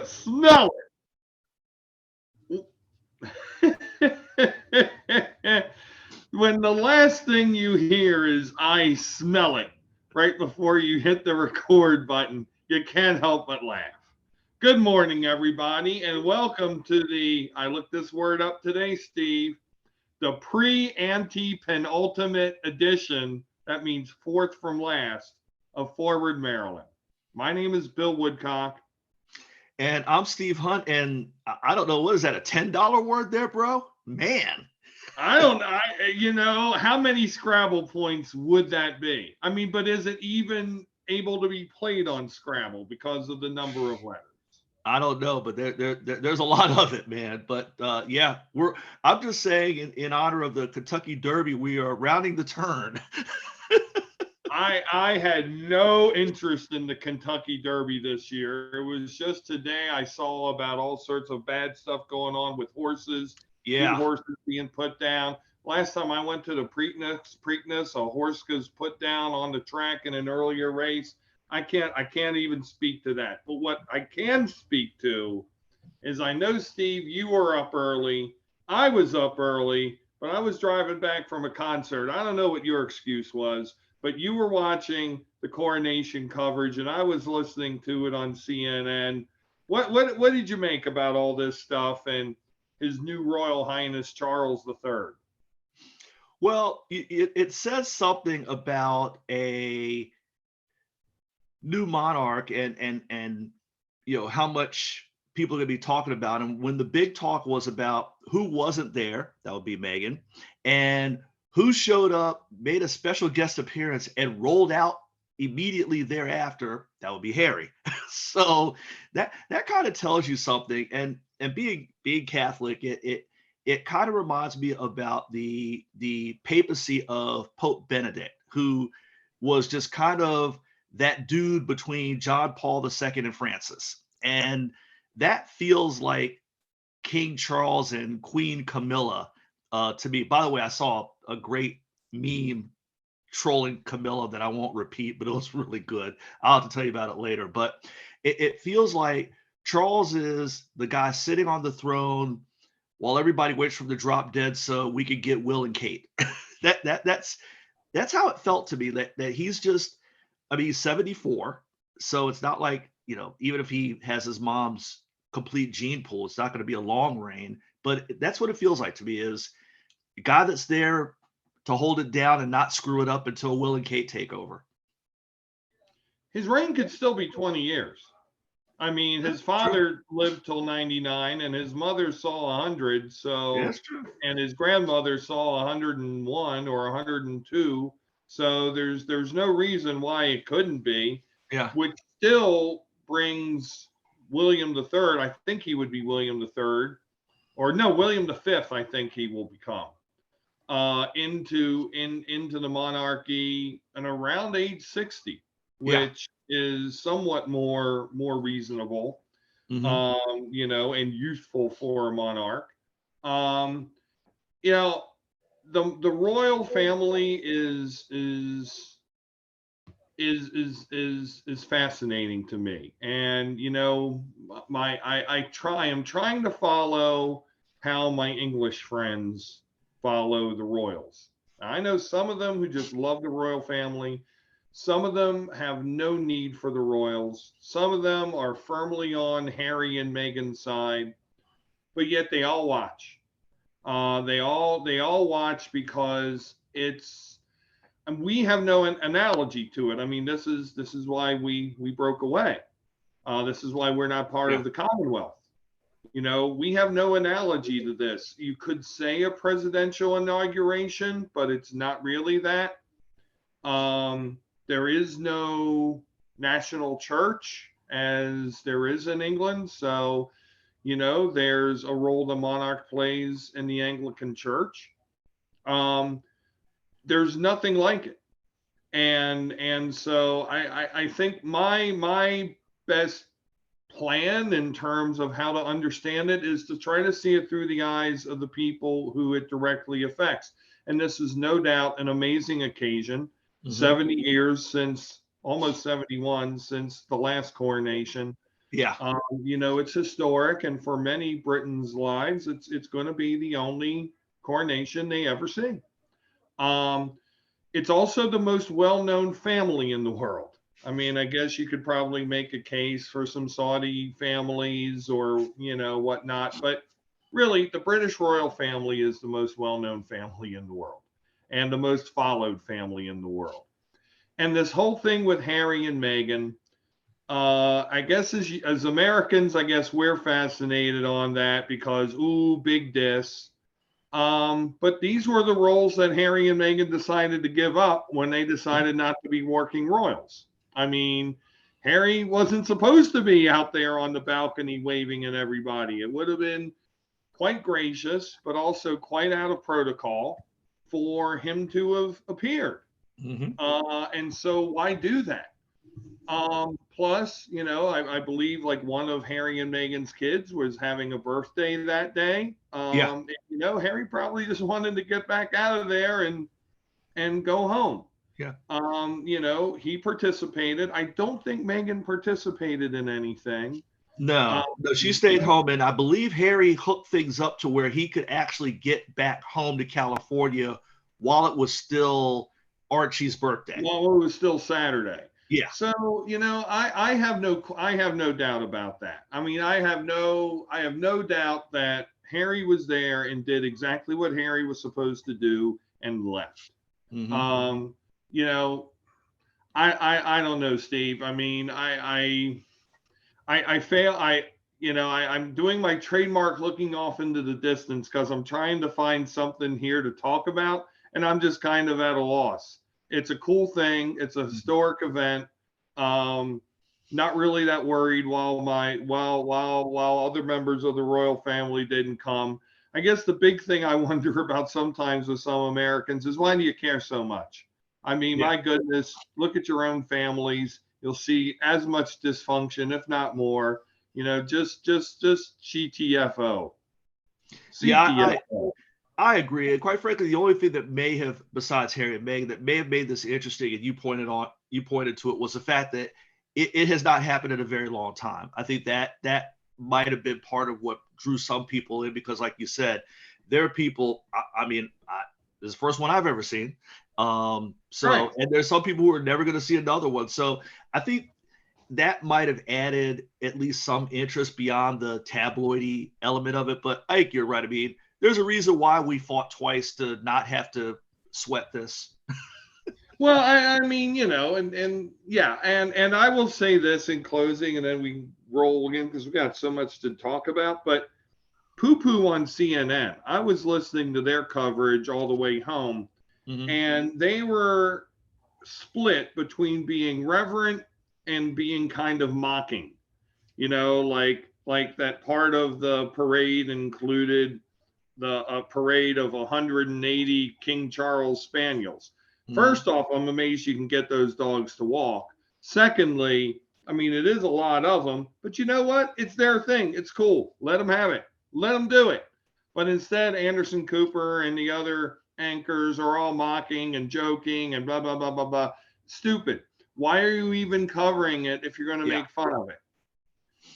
Smell it. When the last thing you hear is "I smell it" right before you hit the record button, you can't help but laugh. Good morning, everybody, and welcome to I looked this word up today, Steve, the pre-ante penultimate edition, that means fourth from last, of Forward Maryland. My name is Bill Woodcock. And I'm Steve Hunt, and I don't know, what is that, a $10 word there, bro? Man. I don't, I, how many Scrabble points would that be? I mean, but is it even able to be played on Scrabble because of the number of letters? I don't know, but there's a lot of it, man. But yeah, I'm just saying, in honor of the Kentucky Derby, we are rounding the turn. I had no interest in the Kentucky Derby this year. It was just today I saw about all sorts of bad stuff going on with horses, new Yeah. horses being put down. Last time I went to the Preakness, a horse was put down on the track in an earlier race. I can't even speak to that. But what I can speak to is I know, Steve, you were up early. I was up early, but I was driving back from a concert. I don't know what your excuse was, but you were watching the coronation coverage, and I was listening to it on CNN. What did you make about all this stuff and His New Royal Highness Charles III? Well, it says something about a new monarch, and how much people are going to be talking about him. When the big talk was about who wasn't there, that would be Meghan, and who showed up, made a special guest appearance, and rolled out immediately thereafter, that would be Harry. So that kind of tells you something. And being Catholic, it kind of reminds me about the papacy of Pope Benedict, who was just kind of that dude between John Paul II and Francis. And that feels like King Charles and Queen Camilla to me. By the way, I saw a great meme trolling Camilla that I won't repeat, but it was really good. I'll have to tell you about it later. But it feels like Charles is the guy sitting on the throne while everybody waits for him to drop dead so we could get Will and Kate. That's how it felt to me. That he's just, I mean, he's 74, so it's not like, even if he has his mom's complete gene pool, it's not going to be a long reign. But that's what it feels like to me, is a guy that's there to hold it down and not screw it up until Will and Kate take over. His reign could still be 20 years. I mean, Yeah, his true. father lived till 99 and his mother saw 100. Yeah, So, that's true. and his grandmother saw 101 or 102. So there's no reason why it couldn't be, Yeah. which still brings William the Third. I think he would be William the Third, or no, William the Fifth. I think he will become into the monarchy and around age 60, Yeah. which is somewhat more reasonable, Hmm. and youthful for a monarch. Um, you know, the royal family is fascinating to me, and I'm trying to follow how my English friends follow the royals. I know some of them who just love the royal family. Some of them have no need for the royals. Some of them are firmly on Harry and Meghan's side, but yet they all watch. They all watch because and we have no analogy to it. I mean, this is why we broke away. This is why we're not part Yeah. of the Commonwealth. We have no analogy to this. You could say a presidential inauguration, but it's not really that. There is no national church as there is in England. So, there's a role the monarch plays in the Anglican Church. Um, there's nothing like it. And so I think my best plan in terms of how to understand it is to try to see it through the eyes of the people who it directly affects. And this is no doubt an amazing occasion. Hmm. 70 years since, almost 71 since the last coronation. Yeah. It's historic, and for many Britons' lives, it's going to be the only coronation they ever see. Um, it's also the most well-known family in the world. I mean, I guess you could probably make a case for some Saudi families or whatnot, but really, the British royal family is the most well-known family in the world and the most followed family in the world. And this whole thing with Harry and Meghan, I guess as Americans, I guess we're fascinated on that because ooh, big diss. But these were the roles that Harry and Meghan decided to give up when they decided not to be working royals. I mean, Harry wasn't supposed to be out there on the balcony waving at everybody. It would have been quite gracious, but also quite out of protocol for him to have appeared. Hmm. And so why do that? Plus, I believe like one of Harry and Meghan's kids was having a birthday that day. Yeah. Harry probably just wanted to get back out of there and go home. Yeah. He participated. I don't think Meghan participated in anything. No, no, she stayed home, and I believe Harry hooked things up to where he could actually get back home to California while it was still Archie's birthday. Well, it was still Saturday. Yeah. So, I have no doubt about that. I mean, I have no doubt that Harry was there and did exactly what Harry was supposed to do and left. Hmm. Um, you know, I don't know, Steve. I mean, I fail. I'm doing my trademark looking off into the distance because I'm trying to find something here to talk about, and I'm just kind of at a loss. It's a cool thing. It's a historic event. Not really that worried while other members of the royal family didn't come. I guess the big thing I wonder about sometimes with some Americans is why do you care so much? I mean, Yeah. my goodness, look at your own families. You'll see as much dysfunction, if not more. Just GTFO. Yeah, CTFO. I agree. And quite frankly, the only thing that may have, besides Harry and Meghan, that may have made this interesting, and you pointed to it, was the fact that it has not happened in a very long time. I think that might have been part of what drew some people in because, like you said, there are people. I mean, this is the first one I've ever seen. Right. And there's some people who are never going to see another one. So I think that might have added at least some interest beyond the tabloidy element of it. But I think you're right. I mean, there's a reason why we fought twice to not have to sweat this. Well, I mean, and yeah, and I will say this in closing, and then we roll again because we got so much to talk about. But poo poo on CNN. I was listening to their coverage all the way home, Mm-hmm. and they were split between being reverent and being kind of mocking. Like that part of the parade included the parade of 180 King Charles Spaniels. Mm-hmm. First off, I'm amazed you can get those dogs to walk. Secondly, I mean, it is a lot of them, but you know what? It's their thing. It's cool. Let them have it. Let them do it. But instead, Anderson Cooper and the other anchors are all mocking and joking and blah, blah, blah, blah, blah. Stupid. Why are you even covering it if you're going to Yeah. make fun of it?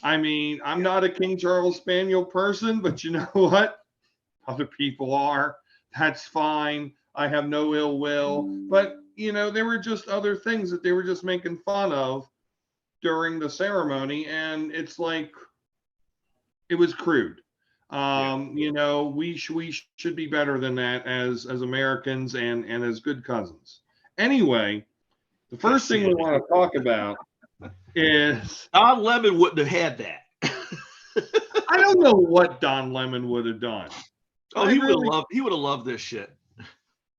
I mean, I'm not a King Charles Spaniel person, but you know what? Other people are. That's fine. I have no ill will. But, there were just other things that they were just making fun of during the ceremony. And it's like, it was crude. Yeah. We should be better than that as Americans and as good cousins. Anyway, the first thing we want to talk about is Don Lemon wouldn't have had that. I don't know what Don Lemon would have done. Oh, he would have loved this shit.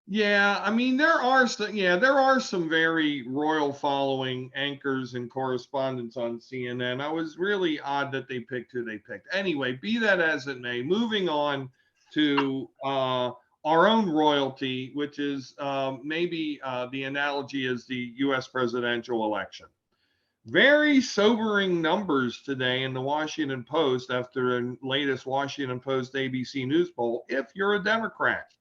Yeah, I mean there are some very royal following anchors and correspondents on CNN. I was really odd that they picked who they picked. Anyway, be that as it may, moving on to our own royalty, which is maybe the analogy is the U.S. presidential election. Very sobering numbers today in the Washington Post after the latest Washington Post ABC News poll. If you're a Democrat,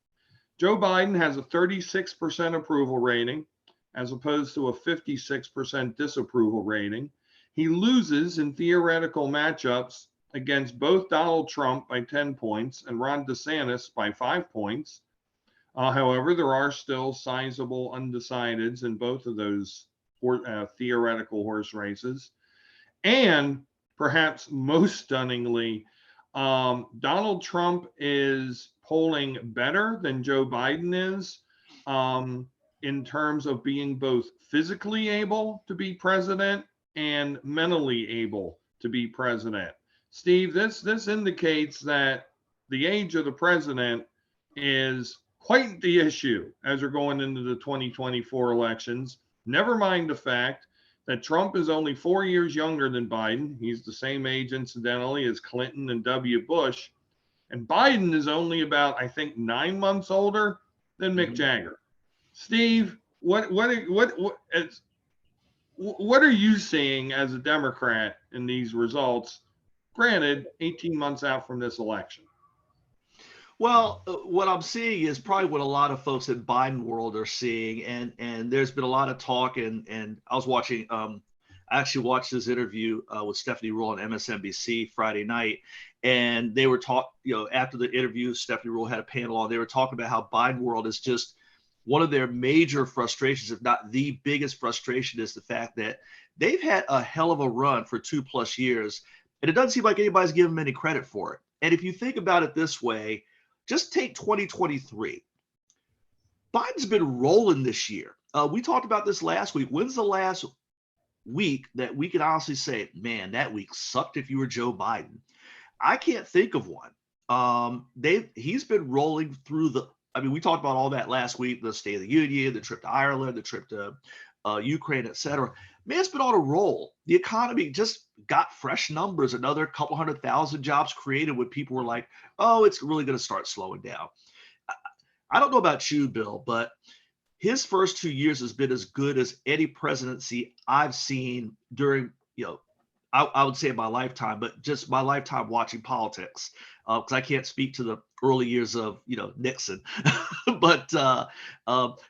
Joe Biden has a 36% approval rating as opposed to a 56% disapproval rating. He loses in theoretical matchups against both Donald Trump by 10 points and Ron DeSantis by 5 points. However, there are still sizable undecideds in both of those theoretical horse races. And perhaps most stunningly, Donald Trump is polling better than Joe Biden is in terms of being both physically able to be president and mentally able to be president. Steve, this indicates that the age of the president is quite the issue as we're going into the 2024 elections. Never mind the fact that Trump is only 4 years younger than Biden. He's the same age, incidentally, as Clinton and W. Bush. And Biden is only about, I think, 9 months older than Mick Jagger. Steve, what are you seeing as a Democrat in these results? Granted, 18 months out from this election. Well, what I'm seeing is probably what a lot of folks in Biden world are seeing, and there's been a lot of talk, and I was watching. I actually watched this interview with Stephanie Ruhle on MSNBC Friday night, and they were after the interview, Stephanie Ruhle had a panel on. They were talking about how Biden world is just one of their major frustrations, if not the biggest frustration, is the fact that they've had a hell of a run for 2+ years, and it doesn't seem like anybody's giving them any credit for it. And if you think about it this way, just take 2023. Biden's been rolling this year. We talked about this last week. When's the last week that we can honestly say, man, that week sucked if you were Joe Biden? I can't think of one. He's been rolling through we talked about all that last week, the State of the Union, the trip to Ireland, the trip to Ukraine, et cetera. Man, it's been on a roll. The economy just got fresh numbers, another couple 100,000 jobs created when people were like, oh, it's really going to start slowing down. I don't know about you, Bill, but his first 2 years has been as good as any presidency I've seen during, I would say my lifetime, but just my lifetime watching politics, because I can't speak to the early years of, Nixon. But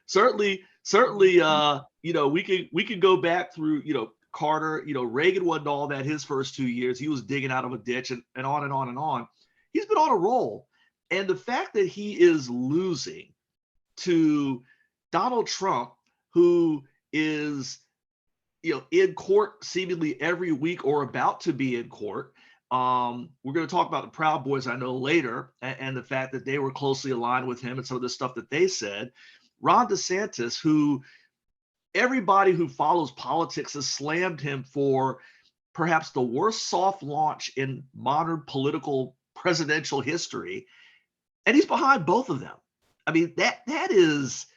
certainly, we could go back through, Carter, Reagan wasn't all that his first 2 years. He was digging out of a ditch and on and on and on. He's been on a roll. And the fact that he is losing to Donald Trump, who is, in court seemingly every week or about to be in court. We're going to talk about the Proud Boys, I know, later, and the fact that they were closely aligned with him and some of the stuff that they said. Ron DeSantis, who everybody who follows politics has slammed him for perhaps the worst soft launch in modern political presidential history. And he's behind both of them. I mean, that is,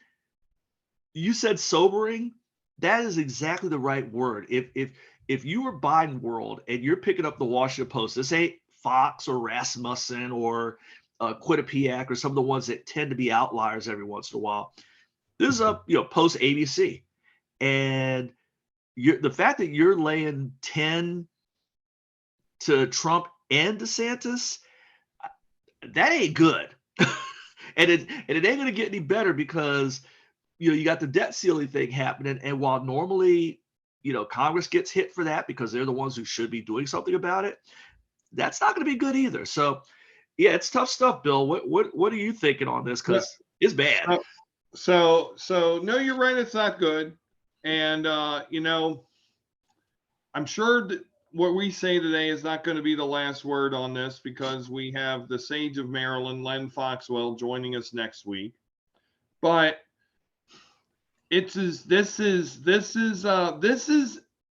you said sobering. That is exactly the right word. If you were Biden world and you're picking up the Washington Post, this ain't Fox or Rasmussen or Quinnipiac or some of the ones that tend to be outliers every once in a while. This is a post ABC, and the fact that you're laying 10 to Trump and DeSantis, that ain't good. and it ain't going to get any better because you got the debt ceiling thing happening, and while normally Congress gets hit for that because they're the ones who should be doing something about it, that's not going to be good either. So yeah, it's tough stuff, Bill. What are you thinking on this? Because it's bad. So no, you're right. It's not good. And, I'm sure that what we say today is not going to be the last word on this, because we have the Sage of Maryland, Len Foxwell, joining us next week. But this is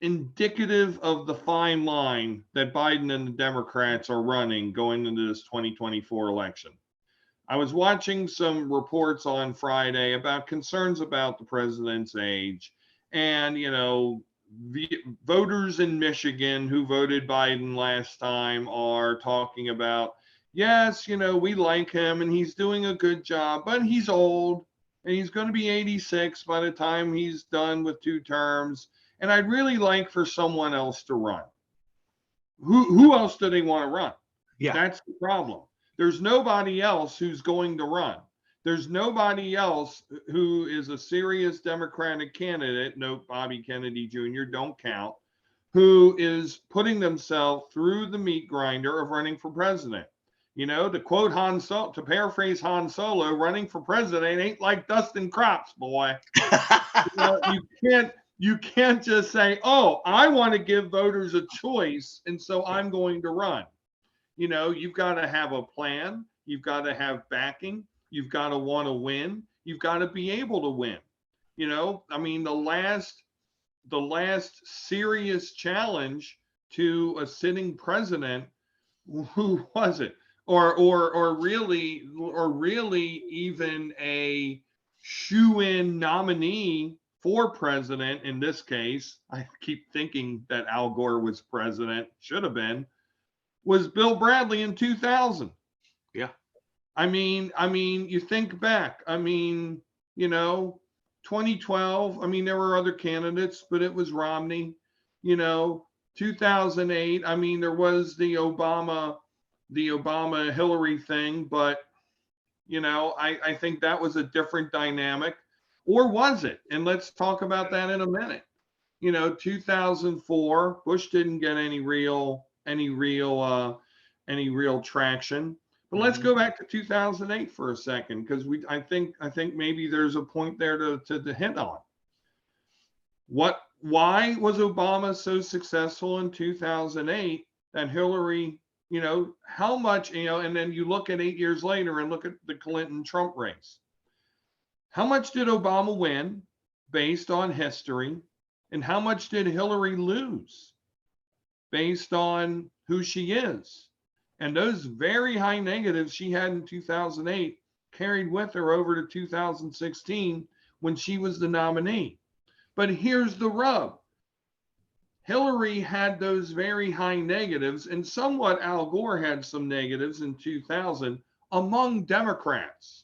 indicative of the fine line that Biden and the Democrats are running going into this 2024 election. I was watching some reports on Friday about concerns about the president's age, and voters in Michigan who voted Biden last time are talking about, yes, we like him and he's doing a good job, but he's old and he's going to be 86 by the time he's done with 2 terms. And I'd really like for someone else to run. Who else do they want to run? Yeah, that's the problem. There's nobody else who's going to run. There's nobody else who is a serious Democratic candidate. No, Bobby Kennedy Jr. don't count, who is putting themselves through the meat grinder of running for president. You know, to quote Han Solo, to paraphrase Han Solo, running for president ain't like dusting crops, boy. You know, you can't just say, "Oh, I want to give voters a choice, and so I'm going to run." You know, you've got to have a plan. You've got to have backing. You've got to want to win. You've got to be able to win. You know, I mean, the last serious challenge to a sitting president, who was it? Or really even a shoe-in nominee for president in this case. I keep thinking that Al Gore was president, should have been, was Bill Bradley in 2000. Yeah. I mean, you think back. I mean, you know, 2012. I mean, there were other candidates, but it was Romney. You know, 2008. I mean, there was the Obama Hillary thing, but you know, I think that was a different dynamic, or was it? And let's talk about that in a minute. You know, 2004, Bush didn't get any real traction. But let's go back to 2008 for a second, because I think maybe there's a point there to hit on. Why was Obama so successful in 2008 that Hillary, you know, how much, you know, and then you look at 8 years later and look at the Clinton-Trump race. How much did Obama win based on history, and how much did Hillary lose based on who she is? And those very high negatives she had in 2008 carried with her over to 2016 when she was the nominee. But here's the rub. Hillary had those very high negatives, and somewhat Al Gore had some negatives in 2000 among Democrats.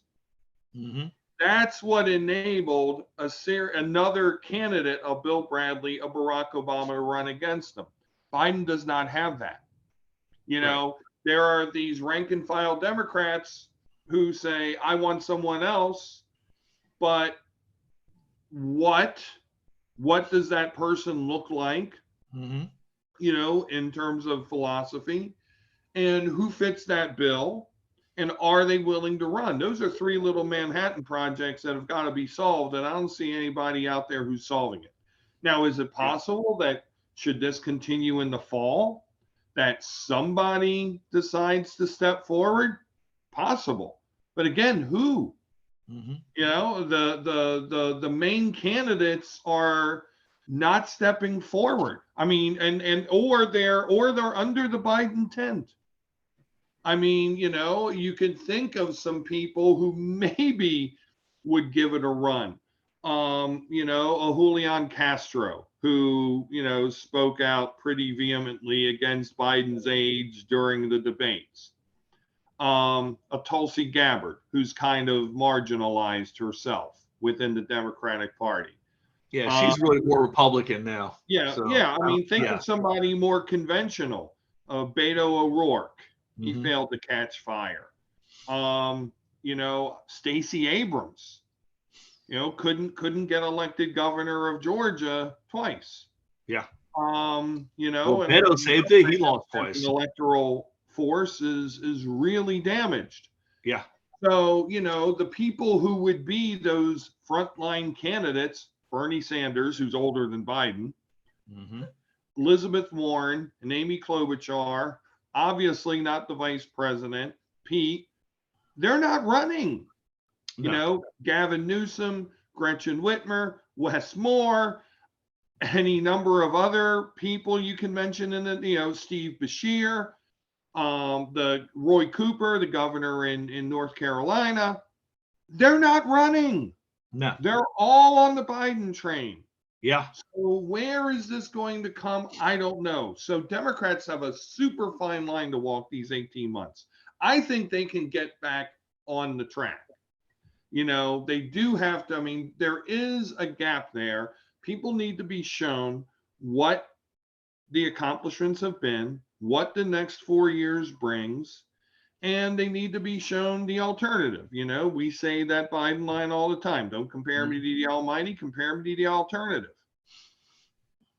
Mm-hmm. That's what enabled another candidate, a Bill Bradley, a Barack Obama, to run against them. Biden does not have that. You know, there are these rank and file Democrats who say, I want someone else, but what does that person look like? Mm-hmm. You know, in terms of philosophy, and who fits that bill, and are they willing to run? Those are three little Manhattan projects that have got to be solved, and I don't see anybody out there who's solving it. Now, is it possible that should this continue in the fall, that somebody decides to step forward? Possible. But again, who? Mm-hmm. You know, the main candidates are not stepping forward. I mean, or they're under the Biden tent. I mean, you know, you can think of some people who maybe would give it a run. You know, a Julian Castro, who, you know, spoke out pretty vehemently against Biden's age during the debates. A Tulsi Gabbard, who's kind of marginalized herself within the Democratic Party. Yeah, she's really more Republican now. Yeah, so, I mean, think of somebody more conventional. Beto O'Rourke, he failed to catch fire. You know, Stacey Abrams, you know, couldn't get elected governor of Georgia twice. Yeah. You know, well, Beto, same thing. He lost twice. The electoral force is really damaged. Yeah. So, you know, the people who would be those frontline candidates, Bernie Sanders, who's older than Biden, Elizabeth Warren, and Amy Klobuchar, obviously not the vice president, Pete, they're not running. You know, Gavin Newsom, Gretchen Whitmer, Wes Moore, any number of other people you can mention in the, you know, Steve Beshear, the Roy Cooper, the governor in North Carolina, they're not running. No. They're all on the Biden train. Yeah. So where is this going to come? I don't know. So Democrats have a super fine line to walk these 18 months. I think they can get back on the track. You know, they do have to, I mean, there is a gap there. People need to be shown what the accomplishments have been, what the next 4 years brings, and they need to be shown the alternative. You know, we say that Biden line all the time. Don't compare me to the almighty, compare me to the alternative.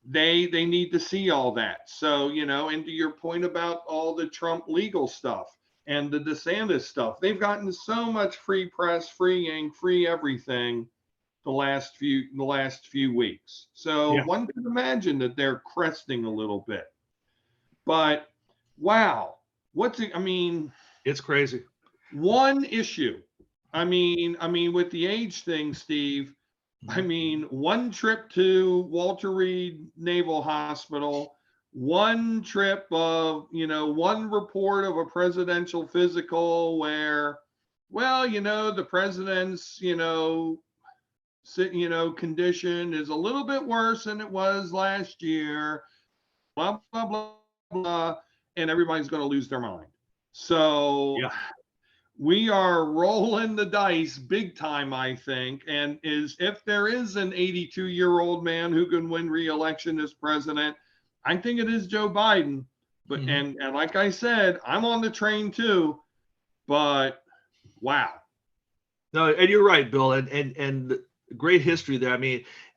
they need to see all that. So, and to your point about all the Trump legal stuff and the DeSantis stuff, they've gotten so much free press, free ink, free everything the last few weeks. So Yeah. one could imagine that they're cresting a little bit. But wow, It's crazy. one issue. With the age thing, Steve, one trip to Walter Reed Naval Hospital, one trip of, one report of a presidential physical where, well, the president's, condition is a little bit worse than it was last year, blah, blah, blah, blah, and everybody's going to lose their mind. So Yeah. we are rolling the dice big time, I think. And if there is an 82-year-old man who can win re-election as president, I think it is Joe Biden. But and like I said, I'm on the train but wow. No, and you're right, Bill, and great history there.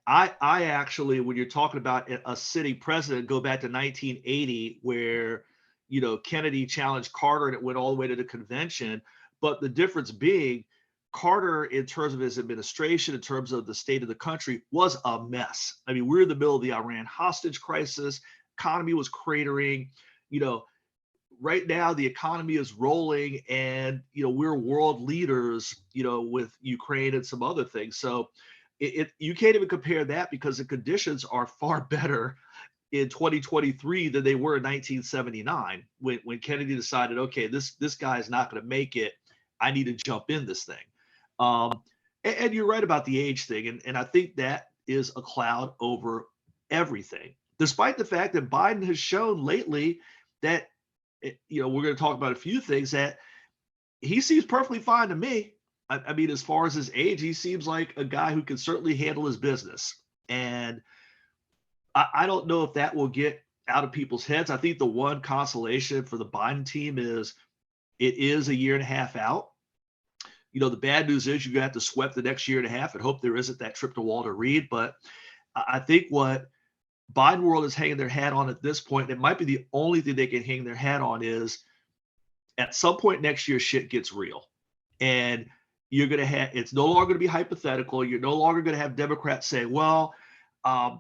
I actually, when you're talking about a sitting president, go back to 1980, where Kennedy challenged Carter and it went all the way to the convention. But the difference being, Carter, in terms of his administration, in terms of the state of the country, was a mess. We're in the middle of the Iran hostage crisis. Economy was cratering. Right now the economy is rolling, and we're world leaders, with Ukraine and some other things. So you can't even compare that, because the conditions are far better in 2023 than they were in 1979, when Kennedy decided, okay, this guy is not going to make it. I need to jump in this thing. And you're right about the age thing, and I think that is a cloud over everything, despite the fact that Biden has shown lately that, we're going to talk about a few things, that he seems perfectly fine to me. As far as his age, he seems like a guy who can certainly handle his business. And I don't know if that will get out of people's heads. I think the one consolation for the Biden team is it is a year and a half out. The bad news is you're going to have to sweat the next year and a half and hope there isn't that trip to Walter Reed. But I think what Biden world is hanging their hat on at this point, it might be the only thing they can hang their hat on, is at some point next year, shit gets real. And you're going to have, it's no longer going to be hypothetical. You're no longer going to have Democrats say, well, and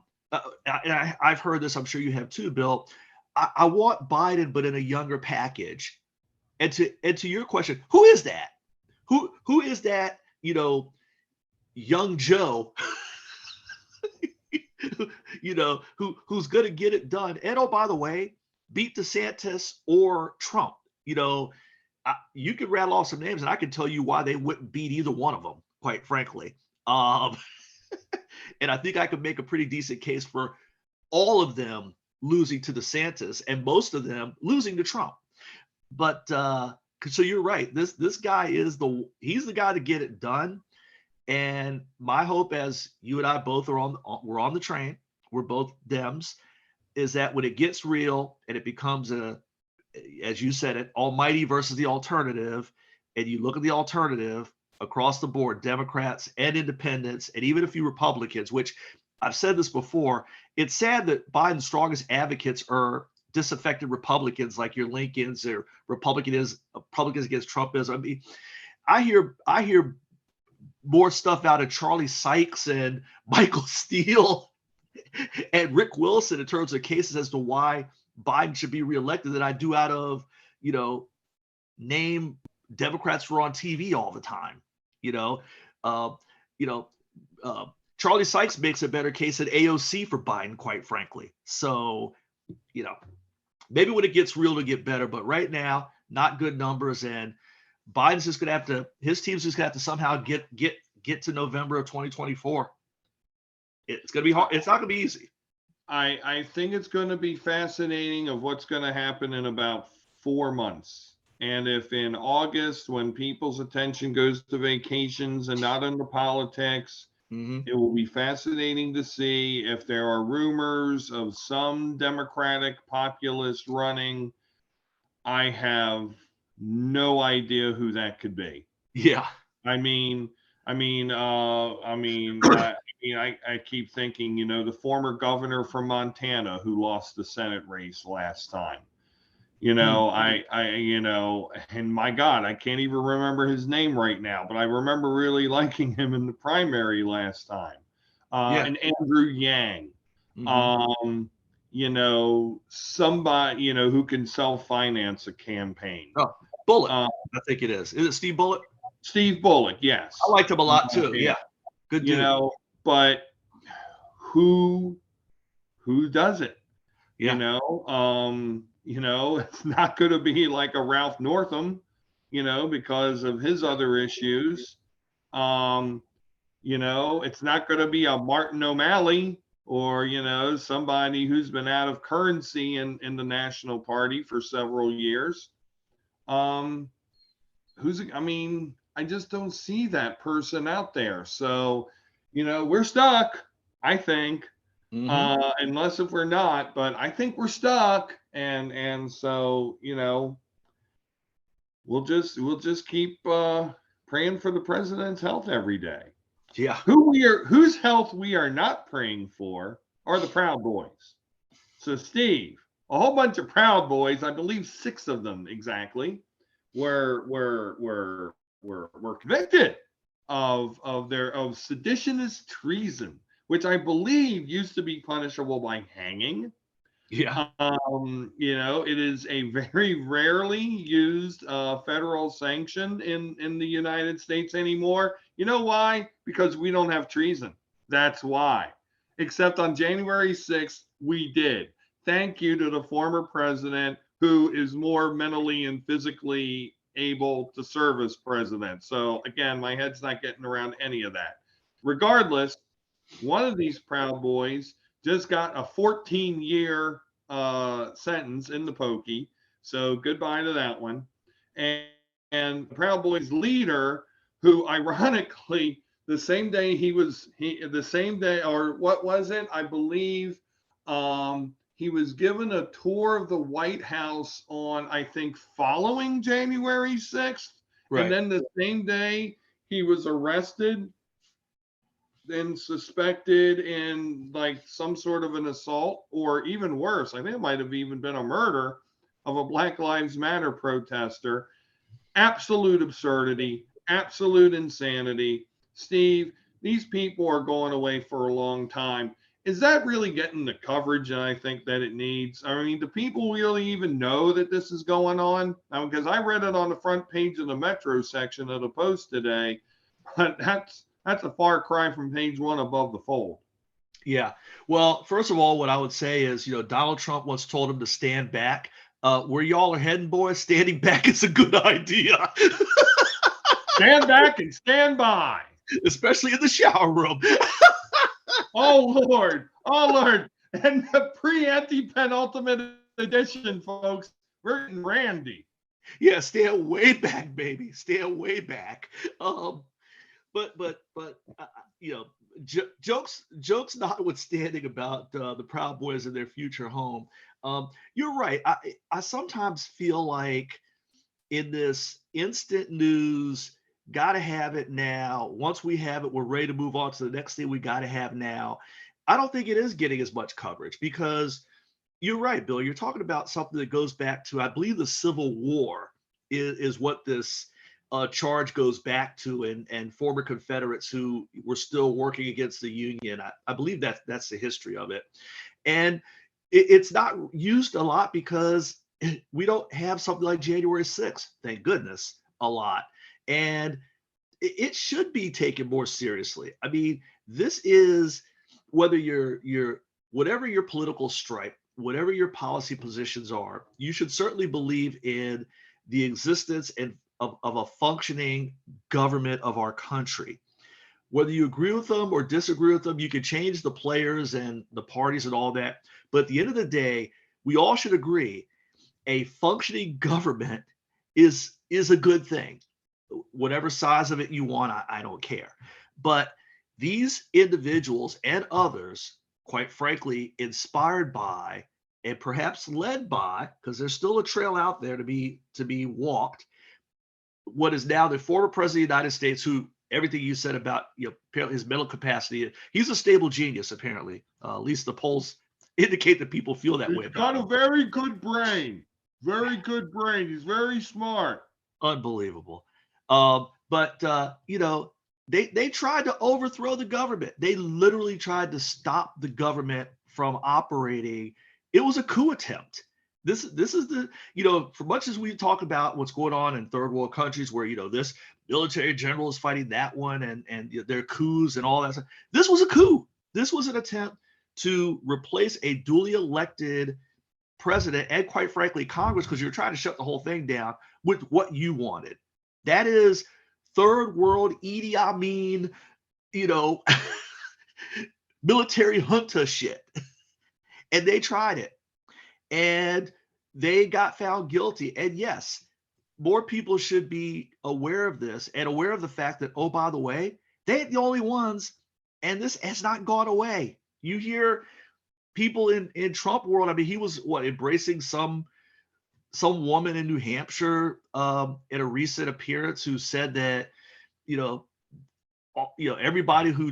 I've heard this, I'm sure you have too, Bill. I want Biden, but in a younger package. And to your question, who is that? Who is that, young Joe, who's going to get it done? And oh, by the way, beat DeSantis or Trump. You could rattle off some names, and I can tell you why they wouldn't beat either one of them, quite frankly. And I think I could make a pretty decent case for all of them losing to DeSantis and most of them losing to Trump. But so you're right. This guy he's the guy to get it done. And my hope, as you and I both we're on the train, we're both Dems, is that when it gets real and it becomes as you said it, almighty versus the alternative, and you look at the alternative across the board, Democrats and independents, and even a few Republicans, which I've said this before, it's sad that Biden's strongest advocates are disaffected Republicans like your Lincolns or Republicans against Trumpism. I hear more stuff out of Charlie Sykes and Michael Steele and Rick Wilson in terms of cases as to why Biden should be reelected than I do out of, name Democrats who are on TV all the time. Charlie Sykes makes a better case than AOC for Biden, quite frankly. So, maybe when it gets real to get better, but right now, not good numbers, and Biden's just going to his team's just going to have to somehow get to November of 2024. It's going to be hard. It's not going to be easy. I think it's going to be fascinating of what's going to happen in about 4 months. And if in August, when people's attention goes to vacations and not into politics, it will be fascinating to see if there are rumors of some Democratic populist running. I have no idea who that could be. Yeah. I mean, I keep thinking, the former governor from Montana who lost the Senate race last time. And my God, I can't even remember his name right now, but I remember really liking him in the primary last time. Yeah. And Andrew Yang, Mhm. somebody, who can self-finance a campaign. Oh, Bullock, Uh, I think it is. Is it Steve Bullock? Steve Bullock, I yes. liked him a lot too. Yeah. Yeah, good dude. But who does it? Yeah, It's not going to be like a Ralph Northam, because of his other issues. It's not going to be a Martin O'Malley or, somebody who's been out of currency in the National Party for several years. Um, I mean, I just don't see that person out there. So, we're stuck, I think. Unless if we're not, but I think we're stuck. And so, we'll just keep praying for the president's health every day. yeah. Whose health we are not praying for are the Proud Boys. So Steve, a whole bunch of Proud Boys, I believe 6 of them exactly, were convicted of seditionist treason, which I believe used to be punishable by hanging. Yeah. It is a very rarely used federal sanction in the United States anymore. You know why? Because we don't have treason. That's why. Except on January 6th, we did. Thank you to the former president who is more mentally and physically able to serve as president. So again, my head's not getting around any of that. Regardless, one of these Proud Boys just got a 14-year sentence in the pokey. So goodbye to that one. And Proud Boys leader, who ironically, the same day the same day, or what was it? I believe he was given a tour of the White House on, I think, following January 6th. And Right. then the same day he was arrested and suspected in like some sort of an assault, or even worse, I think it might have even been a murder of a Black Lives Matter protester. Absolute absurdity, absolute insanity. Steve, these people are going away for a long time. Is that really getting the coverage that I think that it needs? I mean, do people really even know that this is going on? Because I read it on the front page of the Metro section of the Post today, but that's a far cry from page 1 above the fold. Yeah. Well, first of all, what I would say is, Donald Trump once told him to stand back. Where y'all are heading, boys, standing back is a good idea. Stand back and stand by. Especially in the shower room. Oh Lord. And the pre-anti-penultimate edition, folks, Bert and Randy. Yeah, stand way back, baby. Stand way back. But jokes notwithstanding about the Proud Boys and their future home. You're right. I sometimes feel like in this instant news, got to have it now. Once we have it, we're ready to move on to the next thing we got to have now. I don't think it is getting as much coverage because you're right, Bill. You're talking about something that goes back to, I believe, the Civil War is what this charge goes back to, and former Confederates who were still working against the Union. I believe that's the history of it. And it's not used a lot because we don't have something like January 6th, thank goodness, a lot. And it should be taken more seriously. I mean, this is, whether you're whatever your political stripe, whatever your policy positions are, you should certainly believe in the existence of a functioning government of our country. Whether you agree with them or disagree with them, you can change the players and the parties and all that. But at the end of the day, we all should agree a functioning government is a good thing. Whatever size of it you want, I don't care. But these individuals and others, quite frankly, inspired by and perhaps led by, because there's still a trail out there to be walked, what is now the former president of the United States, who everything you said about apparently his mental capacity. He's a stable genius, apparently. At least the polls indicate that people feel that way He's about got a him. very good brain. Very good brain. He's very smart. Unbelievable. But they tried to overthrow the government. They literally tried to stop the government from operating. It was a coup attempt. This is the, for much as we talk about what's going on in third world countries where, this military general is fighting that one and their coups and all that stuff. This was a coup. This was an attempt to replace a duly elected president and, quite frankly, Congress, because you're trying to shut the whole thing down with what you wanted. That is third world Idi Amin, military junta shit. And they tried it. And they got found guilty. And yes, more people should be aware of this and aware of the fact that, oh, by the way, they ain't the only ones. And this has not gone away. You hear people in Trump world. I mean, he was embracing some woman in New Hampshire in a recent appearance who said that, everybody who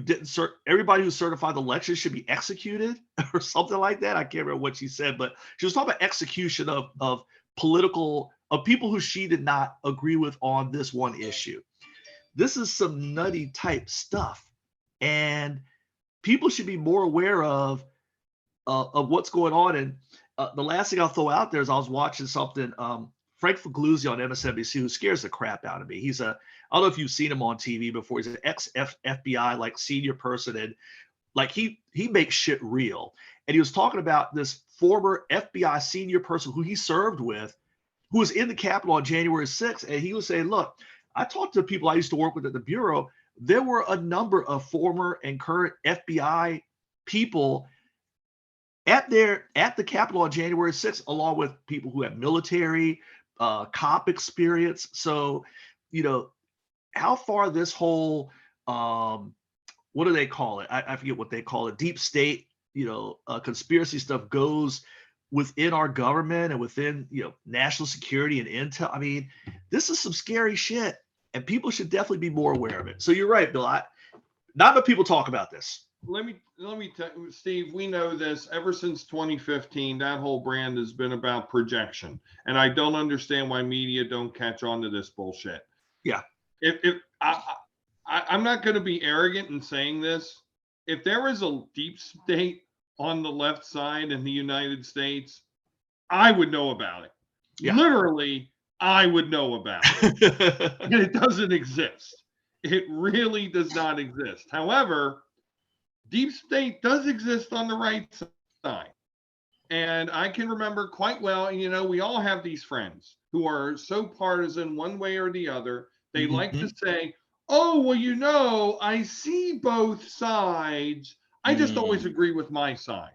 certified the election should be executed or something like that. I can't remember what she said, but she was talking about execution of people who she did not agree with on this one issue. This is some nutty type stuff, and people should be more aware of what's going on. And the last thing I'll throw out there is I was watching something. Frank Figliuzzi on MSNBC, who scares the crap out of me. I don't know if you've seen him on TV before. He's an ex-FBI like senior person, and like he makes shit real. And he was talking about this former FBI senior person who he served with, who was in the Capitol on January 6th, and he was saying, "Look, I talked to people I used to work with at the Bureau. There were a number of former and current FBI people at the Capitol on January 6th, along with people who have military, cop experience." So, how far this whole, what do they call it? I forget what they call it. Deep state, conspiracy stuff goes within our government and within, national security and intel. I mean, this is some scary shit, and people should definitely be more aware of it. So you're right, Bill. Not enough people talk about this. Let me tell you, Steve, we know this ever since 2015. That whole brand has been about projection, and I don't understand why media don't catch on to this bullshit. Yeah. If I'm not going to be arrogant in saying this, if there was a deep state on the left side in the United States, I would know about it. Yeah. Literally, I would know about it. And it doesn't exist. It really does not exist. However, deep state does exist on the right side. And I can remember quite well, we all have these friends who are so partisan one way or the other. They like to say, "Oh, well, I see both sides. I just always agree with my side."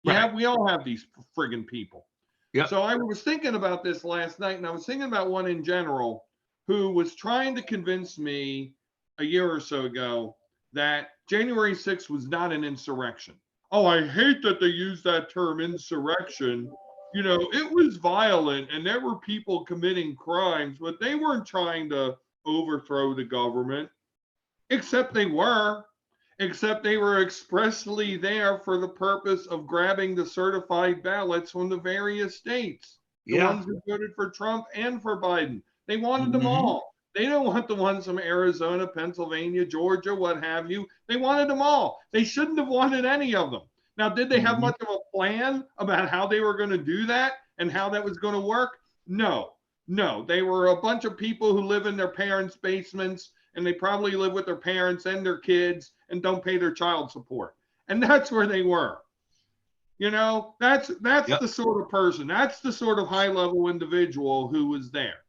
Right. We all have these friggin' people. Yep. So I was thinking about this last night, and I was thinking about one in general who was trying to convince me a year or so ago that January 6th was not an insurrection. Oh, I hate that they use that term insurrection. It was violent and there were people committing crimes, but they weren't trying to overthrow the government, except they were expressly there for the purpose of grabbing the certified ballots from the various states, the ones who voted for Trump and for Biden. They wanted them all. They don't want the ones from Arizona, Pennsylvania, Georgia, what have you. They wanted them all. They shouldn't have wanted any of them. Now, did they have much of a plan about how they were going to do that and how that was going to work? No. They were a bunch of people who live in their parents' basements, and they probably live with their parents and their kids and don't pay their child support. And that's where they were. That's the sort of person, that's the sort of high-level individual who was there.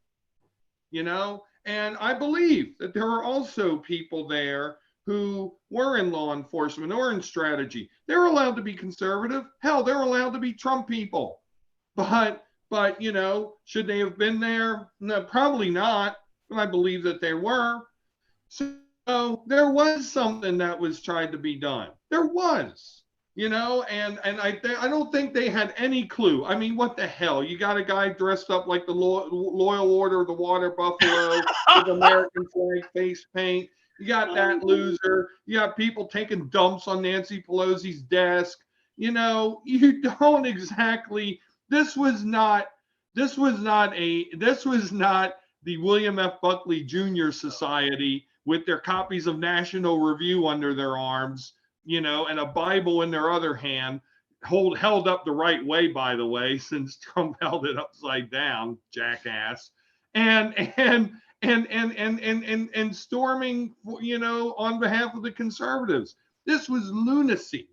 And I believe that there are also people there who were in law enforcement or in strategy. They're allowed to be conservative. Hell, they're allowed to be Trump people. But should they have been there? No, probably not. But I believe that they were. So there was something that was tried to be done. There was. And I don't think they had any clue. I mean, what the hell? You got a guy dressed up like the Loyal Order of the Water Buffalo with American flag face paint. You got that loser. You got people taking dumps on Nancy Pelosi's desk. You know, you don't exactly. This was not. This was not a. This was not the William F. Buckley Jr. Society with their copies of National Review under their arms, you know, and a Bible in their other hand, held up the right way, by the way, since Trump held it upside down, jackass, and and storming, you know, on behalf of the conservatives. This was lunacy.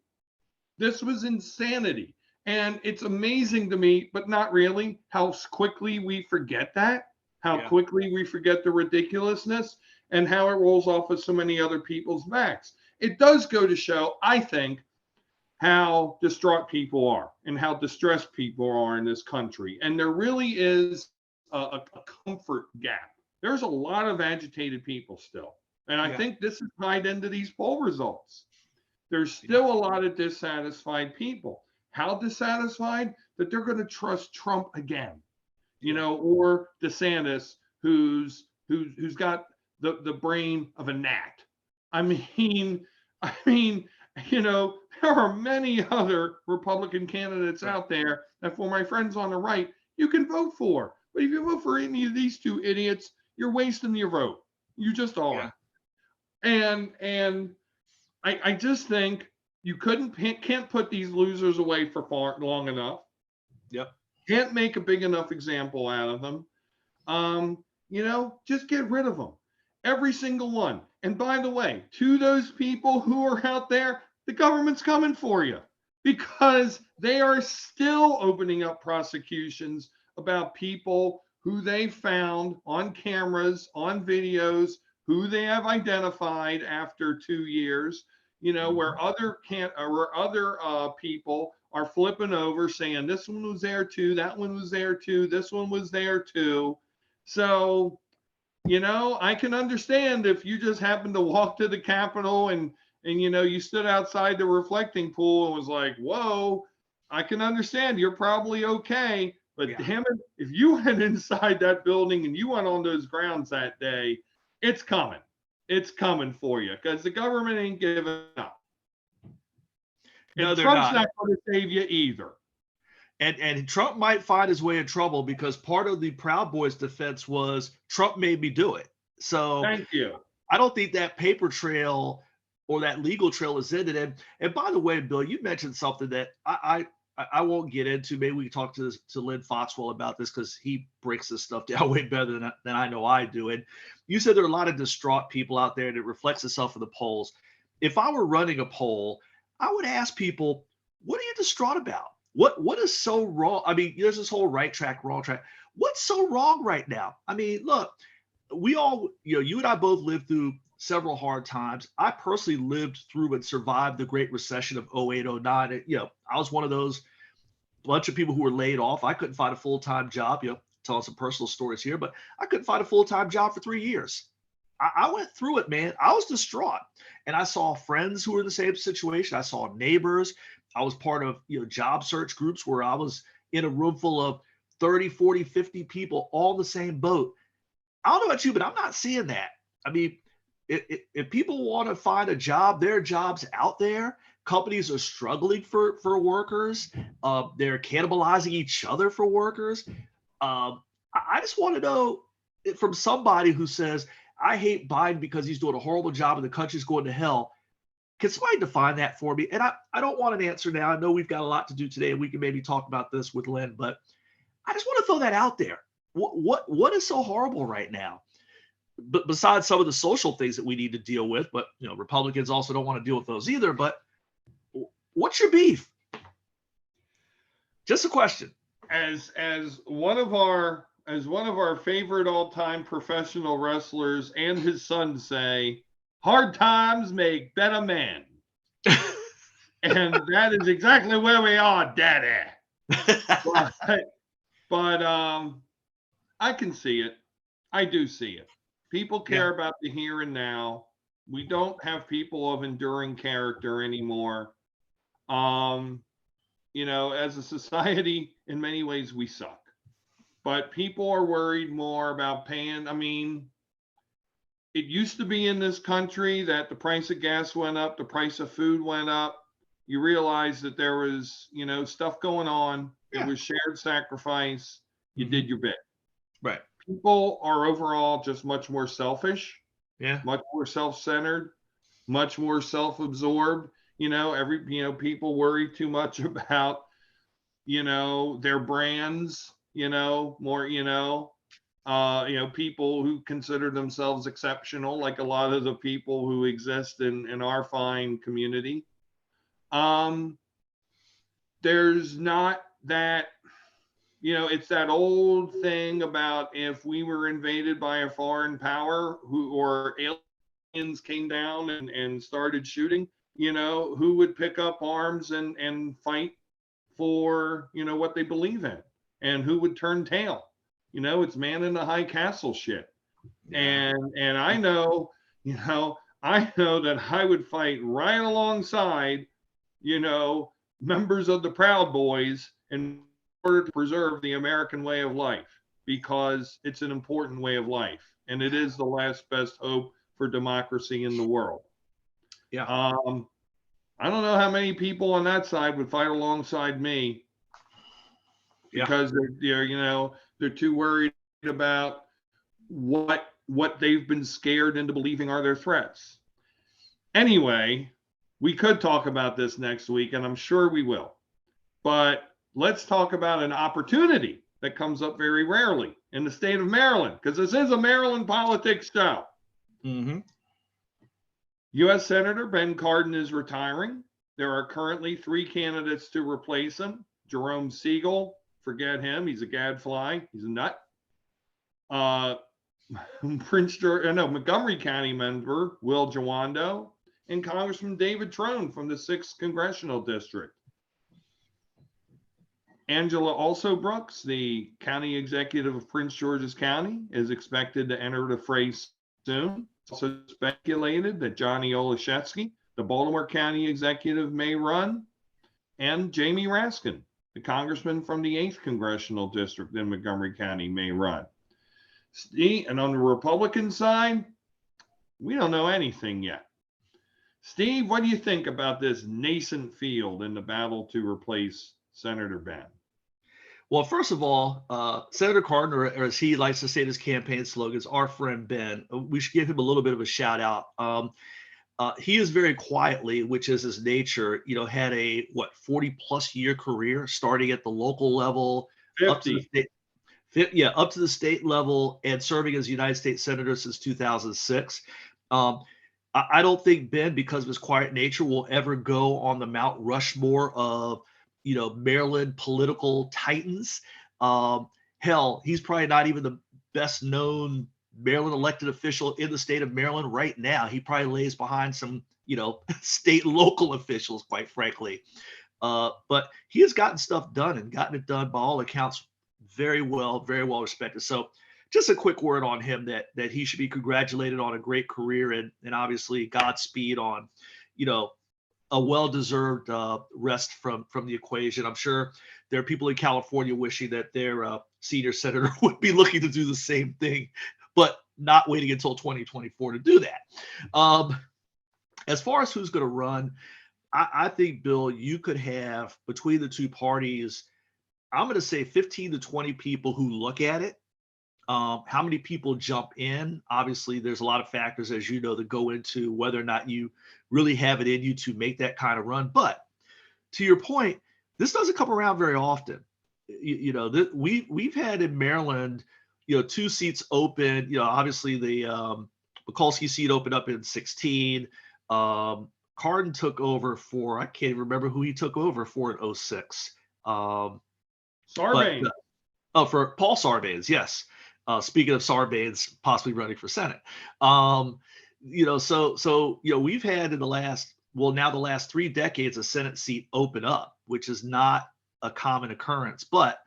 This was insanity. And it's amazing to me, but not really, how quickly we forget that, how Yeah. quickly we forget the ridiculousness, and how it rolls off of so many other people's backs. It does go to show, I think, how distraught people are and how distressed people are in this country. And there really is a comfort gap. There's a lot of agitated people still. And I Yeah. think this is tied into these poll results. There's still a lot of dissatisfied people. How dissatisfied? That they're going to trust Trump again, you Yeah. know, or DeSantis, who's got the brain of a gnat. I mean, I mean, you know, there are many other Republican candidates Right. out there that, for my friends on the right, you can vote for. But if you vote for any of these two idiots, you're wasting your vote. You just Yeah. are. And I just think you can't put these losers away for far long enough. Yep. Can't make a big enough example out of them. You know, just get rid of them. Every single one. And by the way, to those people who are out there, the government's coming for you because they are still opening up prosecutions about people who they found on cameras, on videos, who they have identified after 2 years, you know, where other people are flipping over saying this one was there too, that one was there too, this one was there too. So, you know, I can understand if you just happened to walk to the Capitol and you know you stood outside the reflecting pool and was like, "Whoa," I can understand you're probably okay. But Yeah. damn it, if you went inside that building and you went on those grounds that day, it's coming. It's coming for you because the government ain't giving up. No, And they're Trump's not. not going to save you either. And Trump might find his way in trouble because part of the Proud Boys defense was Trump made me do it. So Thank you. I don't think that paper trail or that legal trail is ended. And by the way, Bill, you mentioned something that I won't get into. Maybe we can talk to Lynn Foxwell about this because he breaks this stuff down way better than I know I do. And you said there are a lot of distraught people out there, and it reflects itself in the polls. If I were running a poll, I would ask people, what are you distraught about? What is so wrong? I mean, there's this whole right track, wrong track. What's so wrong right now? I mean, look, we all, you and I both lived through several hard times. I personally lived through and survived the Great Recession of 08, 09. I was one of those bunch of people who were laid off. I couldn't find a full-time job, telling some personal stories here, but I couldn't find a full-time job for 3 years. I went through it, man. I was distraught. And I saw friends who were in the same situation. I saw neighbors. I was part of, job search groups where I was in a room full of 30, 40, 50 people, all in the same boat. I don't know about you, but I'm not seeing that. I mean, if people want to find a job, there are jobs out there. Companies are struggling for workers. They're cannibalizing each other for workers. I just want to know from somebody who says, I hate Biden because he's doing a horrible job and the country's going to hell. Can somebody define that for me? And I don't want an answer now. I know we've got a lot to do today, and we can maybe talk about this with Lynn, but I just want to throw that out there. What is so horrible right now? But besides some of the social things that we need to deal with, but Republicans also don't want to deal with those either. But what's your beef? Just a question. As one of our favorite all-time professional wrestlers and his son say, hard times make better men. And that is exactly where we are, daddy. But I can see it. I do see it. People care about the here and now. We don't have people of enduring character anymore. As a society, in many ways, we suck. But people are worried more about paying. I mean, it used to be in this country that the price of gas went up, the price of food went up. You realize that there was, stuff going on. It Yeah. was shared sacrifice. You Mhm. did your bit. Right. People are overall just much more selfish, Yeah. much more self-centered, much more self-absorbed. People worry too much about, their brands, more, people who consider themselves exceptional, like a lot of the people who exist in our fine community. There's not that, it's that old thing about if we were invaded by a foreign power or aliens came down and started shooting, who would pick up arms and fight for, what they believe in, and who would turn tail. It's man in the high castle shit. Yeah. And I know that I would fight right alongside, members of the Proud Boys in order to preserve the American way of life, because it's an important way of life and it is the last best hope for democracy in the world. Yeah. I don't know how many people on that side would fight alongside me, because they're too worried about what they've been scared into believing are their threats. Anyway, we could talk about this next week, and I'm sure we will. But let's talk about an opportunity that comes up very rarely in the state of Maryland, because this is a Maryland politics show. Mm-hmm. U.S. Senator Ben Cardin is retiring. There are currently 3 candidates to replace him. Jerome Siegel, forget him. He's a gadfly. He's a nut. Montgomery County member Will Jawando, and Congressman David Trone from the 6th Congressional District. Angela Also Brooks, the county executive of Prince George's County, is expected to enter the fray soon. It's also speculated that Johnny Olszewski, the Baltimore County executive, may run, and Jamie Raskin, the congressman from the 8th Congressional District in Montgomery County, may run. And on the Republican side, we don't know anything yet. Steve, what do you think about this nascent field in the battle to replace Senator Ben? Well, first of all, Senator Cardin, or as he likes to say in his campaign slogans, our friend Ben, we should give him a little bit of a shout out. He is very quietly, which is his nature, had a 40+ year career, starting at the local level, 50. up to the state. Yeah, up to the state level, and serving as United States Senator since 2006. I don't think Ben, because of his quiet nature, will ever go on the Mount Rushmore of, Maryland political titans. Hell, he's probably not even the best known Maryland elected official in the state of Maryland right now. He probably lays behind some, state and local officials, quite frankly. But he has gotten stuff done and gotten it done by all accounts very well respected. So just a quick word on him, that he should be congratulated on a great career, and obviously Godspeed on, a well-deserved rest from the equation. I'm sure there are people in California wishing that their senior senator would be looking to do the same thing, but not waiting until 2024 to do that. As far as who's going to run, I think, Bill, you could have between the two parties, I'm going to say 15 to 20 people who look at it. How many people jump in? Obviously, there's a lot of factors, as you know, that go into whether or not you really have it in you to make that kind of run. But to your point, this doesn't come around very often. We've had in Maryland, 2 seats open. Obviously the Mikulski seat opened up in 2016. Cardin took over for, I can't even remember who he took over for in 2006. Sarbanes. For Paul Sarbanes, yes. Speaking of Sarbanes possibly running for Senate. We've had in the last 3 decades a Senate seat open up, which is not a common occurrence. But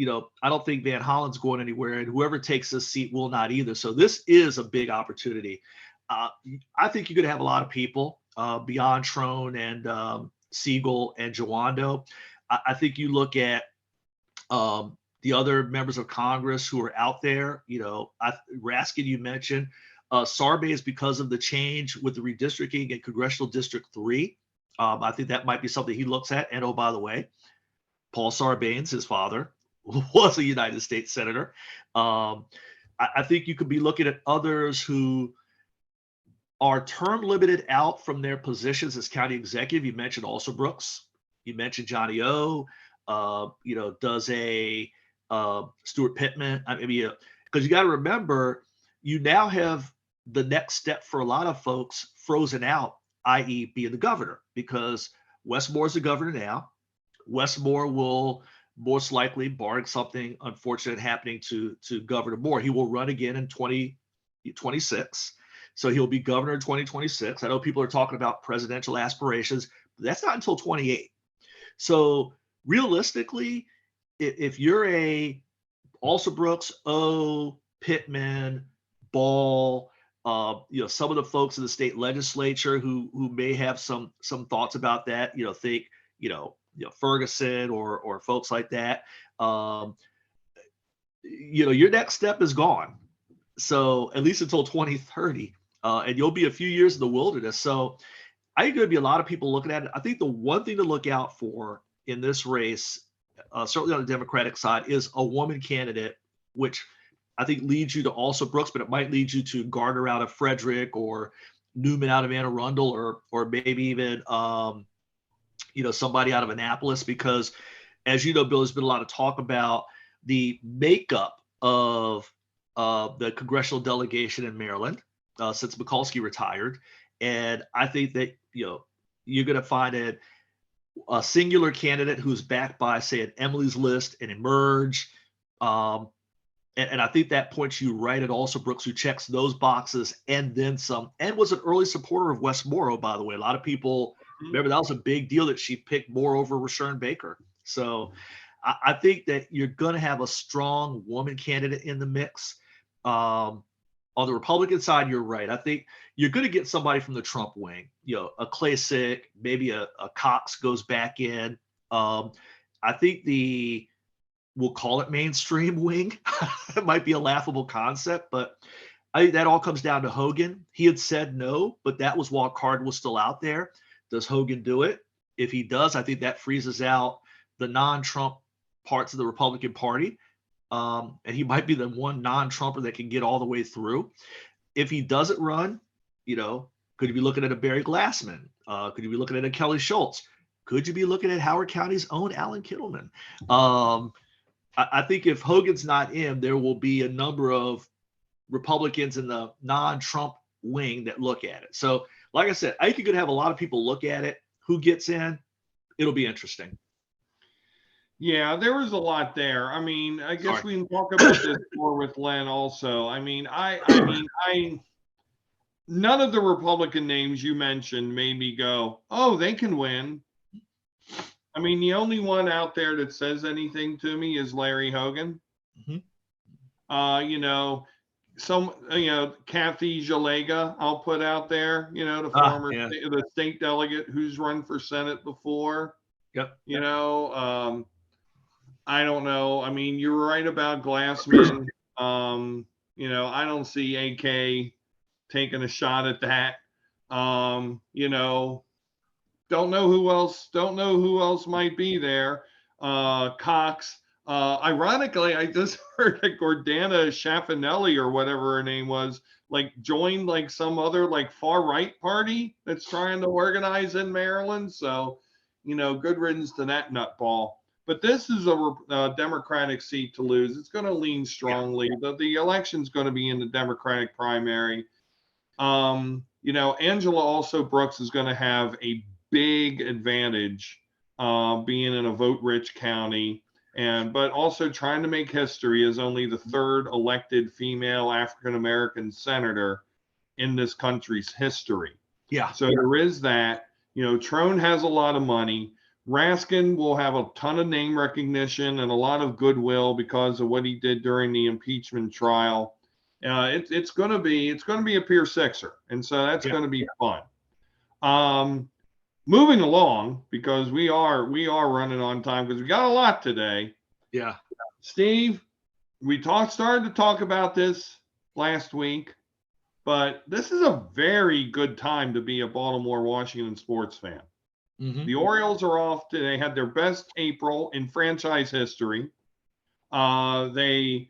I don't think Van Hollen's going anywhere, and whoever takes this seat will not either. So this is a big opportunity. I think you could have a lot of people beyond Trone and Siegel and Jawando. I think you look at the other members of Congress who are out there. Raskin, you mentioned. Sarbanes, because of the change with the redistricting in Congressional District 3, I think that might be something he looks at. And oh, by the way, Paul Sarbanes, his father, was a United States senator. I think you could be looking at others who are term limited out from their positions as county executive. You mentioned also Brooks. You mentioned Johnny O. Does a Stuart Pittman. I mean, because you got to remember, you now have the next step for a lot of folks frozen out, i.e., being the governor, because Wes Moore's the governor now. Wes Moore will most likely, barring something unfortunate happening to Governor Moore, he will run again in 2026. So he'll be governor in 2026. I know people are talking about presidential aspirations, but that's not until 28. So realistically, if you're a also Brooks, O, Pittman, Ball, some of the folks in the state legislature who may have some thoughts about that, think, Ferguson or folks like that, your next step is gone. So at least until 2030, and you'll be a few years in the wilderness. So I think there'd be a lot of people looking at it. I think the one thing to look out for in this race, certainly on the Democratic side, is a woman candidate, which I think leads you to also Brooks, but it might lead you to Gardner out of Frederick or Newman out of Anne Arundel, or maybe even somebody out of Annapolis, because as you know, Bill, there's been a lot of talk about the makeup of the congressional delegation in Maryland since Mikulski retired. And I think that, you're going to find a singular candidate who's backed by, say, an Emily's List and Emerge. And I think that points you right at also Brooks, who checks those boxes and then some, and was an early supporter of Wes Moore, by the way. A lot of people remember that was a big deal that she picked Moore over Rashern Baker. So I think that you're going to have a strong woman candidate in the mix. On the Republican side, you're right. I think you're going to get somebody from the Trump wing, a Klacik, maybe a Cox goes back in. I think we'll call it mainstream wing. It might be a laughable concept, but I think that all comes down to Hogan. He had said no, but that was while Cardin was still out there. Does Hogan do it? If he does, I think that freezes out the non-Trump parts of the Republican Party. And he might be the one non-Trumper that can get all the way through. If he doesn't run, could you be looking at a Barry Glassman? Could you be looking at a Kelly Schultz? Could you be looking at Howard County's own Alan Kittleman? I think if Hogan's not in, there will be a number of Republicans in the non-Trump wing that look at it. So, like I said, I think you're going to have a lot of people look at it. Who gets in? It'll be interesting. Yeah, there was a lot there. I mean, I guess we can talk about this more with Len also. I mean, none of the Republican names you mentioned made me go, oh, they can win. I mean, the only one out there that says anything to me is Larry Hogan. Mm-hmm. Kathy Jalega, I'll put out there, the former the state delegate who's run for Senate before. Yep. I don't know. I mean, you're right about Glassman. I don't see AK taking a shot at that. Don't know who else might be there. Cox. Ironically, I just heard that Gordana Schiafinelli or whatever her name was, joined some other far right party that's trying to organize in Maryland. So, good riddance to that nutball. But this is a Democratic seat to lose. It's going to lean strongly. Yeah. The election's going to be in the Democratic primary. Angela also Brooks is going to have a big advantage being in a vote-rich county, but also trying to make history as only the third elected female African-American senator in this country's history. Yeah. So there is that. Trone has a lot of money. Raskin will have a ton of name recognition and a lot of goodwill because of what he did during the impeachment trial. It's going to be a Pier Sixer, and so that's going to be fun. Moving along, because we are running on time because we got a lot today. Yeah, Steve, we started to talk about this last week. but this is a very good time to be a Baltimore Washington sports fan. Mm-hmm. The Orioles are off to, they had their best April in franchise history. They're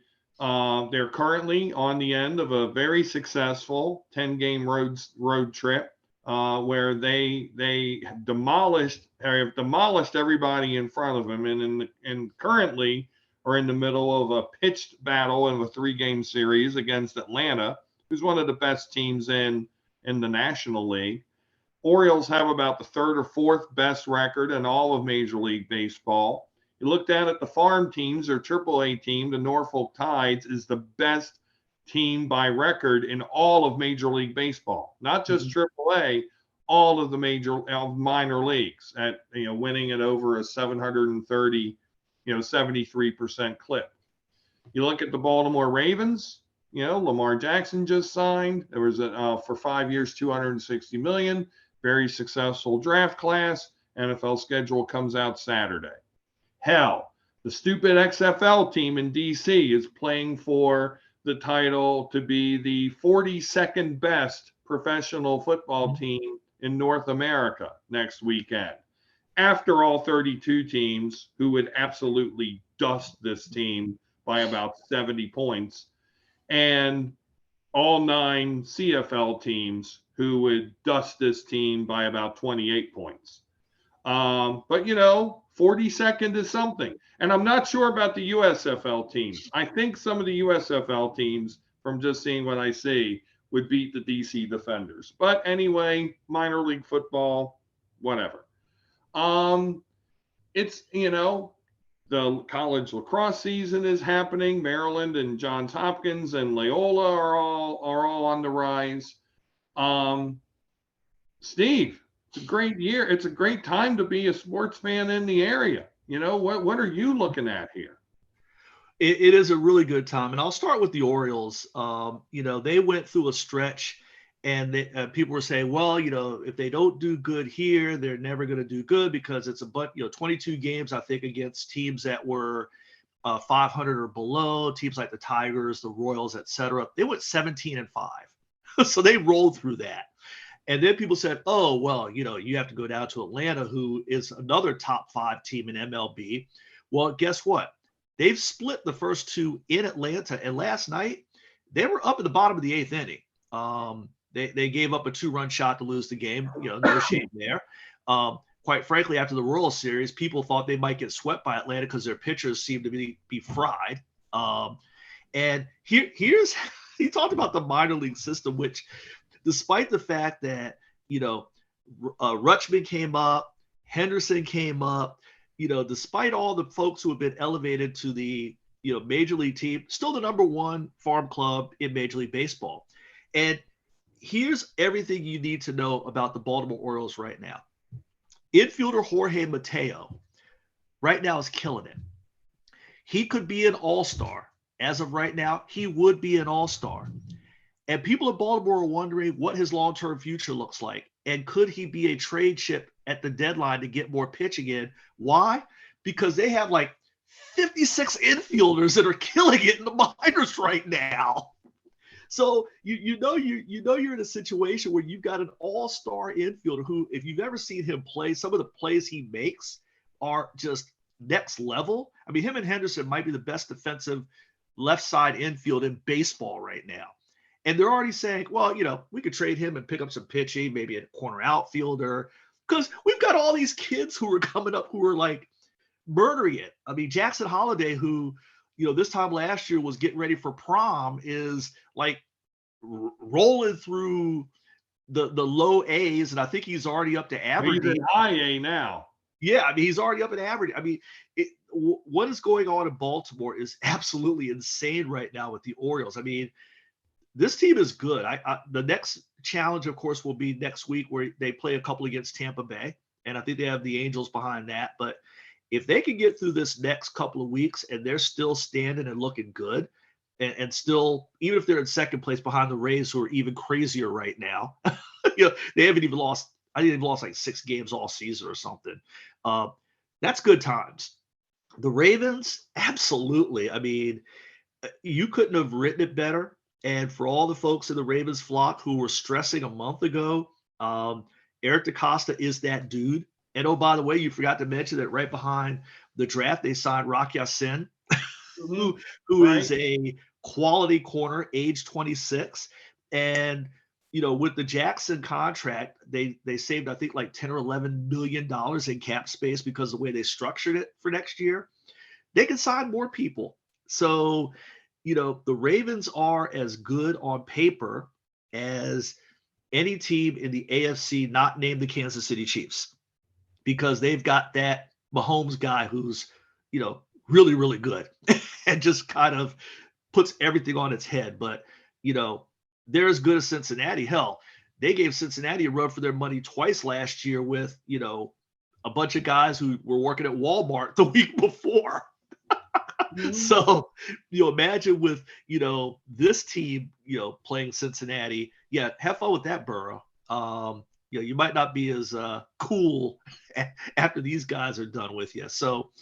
currently on the end of a very successful 10-game road trip where they have demolished everybody in front of them, and currently are in the middle of a pitched battle in a 3-game series against Atlanta, who's one of the best teams in the National League. Orioles have about the third or fourth best record in all of Major League Baseball. You look down at the farm teams, their AAA team, the Norfolk Tides, is the best team by record in all of Major League Baseball, not just AAA, all of the minor leagues at winning at over a 730, 73% clip. You look at the Baltimore Ravens. Lamar Jackson just signed. There was for 5 years, $260 million. Very successful draft class. NFL schedule comes out Saturday. Hell, the stupid XFL team in DC is playing for the title to be the 42nd best professional football team in North America next weekend. After all 32 teams who would absolutely dust this team by about 70 points, and all 9 CFL teams who would dust this team by about 28 points. But 42nd is something. And I'm not sure about the USFL teams. I think some of the USFL teams, from just seeing what I see, would beat the DC Defenders. But anyway, minor league football, whatever. It's, the college lacrosse season is happening. Maryland and Johns Hopkins and Loyola are all on the rise. Steve, it's a great year. It's a great time to be a sports fan in the area. What are you looking at here? It is a really good time, and I'll start with the Orioles. They went through a stretch, and people were saying, well, if they don't do good here, they're never going to do good because it's 22 games, I think, against teams that were 500 or below, teams like the Tigers, the Royals, etc. They went 17-5, so they rolled through that. And then people said, oh, well, you have to go down to Atlanta, who is another top 5 team in MLB. Well, guess what? They've split the first 2 in Atlanta, and last night they were up at the bottom of the 8th inning. They gave up a 2-run shot to lose the game. No shame there. Quite frankly, after the Royals series, people thought they might get swept by Atlanta because their pitchers seemed to be fried. And here's he talked about the minor league system, which, despite the fact that Rutschman came up, Henderson came up, despite all the folks who have been elevated to the major league team, still the number 1 farm club in Major League Baseball. And here's everything you need to know about the Baltimore Orioles right now. Infielder Jorge Mateo right now is killing it. He could be an all-star. As of right now, he would be an all-star. And people in Baltimore are wondering what his long-term future looks like. And could he be a trade chip at the deadline to get more pitching in? Why? Because they have like 56 infielders that are killing it in the minors right now. So you're in a situation where you've got an all-star infielder who, if you've ever seen him play, some of the plays he makes are just next level. I mean, him and Henderson might be the best defensive left side infield in baseball right now. And they're already saying, well, we could trade him and pick up some pitching, maybe a corner outfielder, because we've got all these kids who are coming up who are like murdering it. I mean, Jackson Holliday, who, this time last year was getting ready for prom, is like rolling through the low A's, and I think he's already up to average. He's in high A now. Yeah, I mean, he's already up in average. I mean, what is going on in Baltimore is absolutely insane right now with the Orioles. I mean, this team is good. The next challenge, of course, will be next week where they play a couple against Tampa Bay, and I think they have the Angels behind that. But if they can get through this next couple of weeks and they're still standing and looking good, and still, even if they're in second place behind the Rays, who are even crazier right now, they haven't even lost. I think they've lost like 6 games all season or something. That's good times. The Ravens, absolutely. I mean, you couldn't have written it better. And for all the folks in the Ravens flock who were stressing a month ago, Eric DeCosta is that dude. And oh, by the way, you forgot to mention that right behind the draft, they signed Rock Ya-Sin, Mhm. who Right. is a quality corner, age 26. And with the Jackson contract, they saved, I think, like 10 or 11 million dollars in cap space because of the way they structured it for next year. They can sign more people. So, the Ravens are as good on paper as any team in the AFC not named the Kansas City Chiefs, because they've got that Mahomes guy who's, really, really good and just kind of puts everything on its head. But, they're as good as Cincinnati. Hell, they gave Cincinnati a run for their money twice last year with, a bunch of guys who were working at Walmart the week before. Mhm. So, imagine with, this team, playing Cincinnati. Yeah, have fun with that, Burrow. You might not be as cool after these guys are done with you. So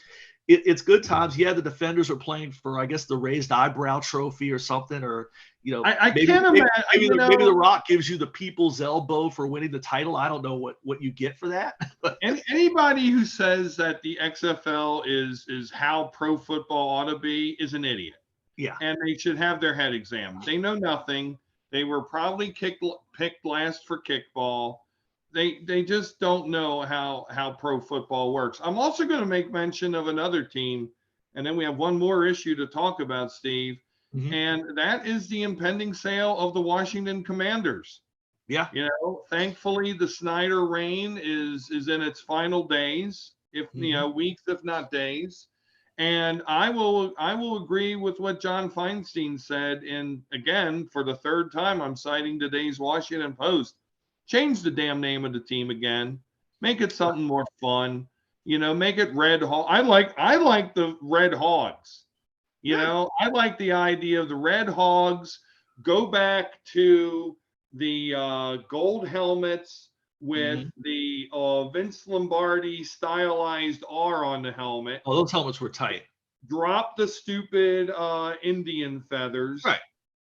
it's good times. Yeah, the defenders are playing for, I guess, the raised eyebrow trophy or something, or I maybe can't maybe, imagine, maybe the, maybe the Rock gives you the people's elbow for winning the title. I don't know what you get for that. anybody who says that the XFL is how pro football ought to be is an idiot. Yeah. And they should have their head examined. They know nothing. They were probably picked last for kickball. They just don't know how pro football works. I'm also going to make mention of another team, and then we have one more issue to talk about, Steve, Mhm. and that is the impending sale of the Washington Commanders. Yeah. Thankfully, the Snyder reign is in its final days, if Mhm. weeks, if not days. And I will agree with what John Feinstein said. And again, for the third time, I'm citing today's Washington Post. Change the damn name of the team again. Make it something more fun. Make it Red Hawk. I like the Red Hogs. Good. I like the idea of the Red Hogs. Go back to the gold helmets with Mhm. the Vince Lombardi stylized R on the helmet. Oh, those helmets were tight. Drop the stupid Indian feathers Right.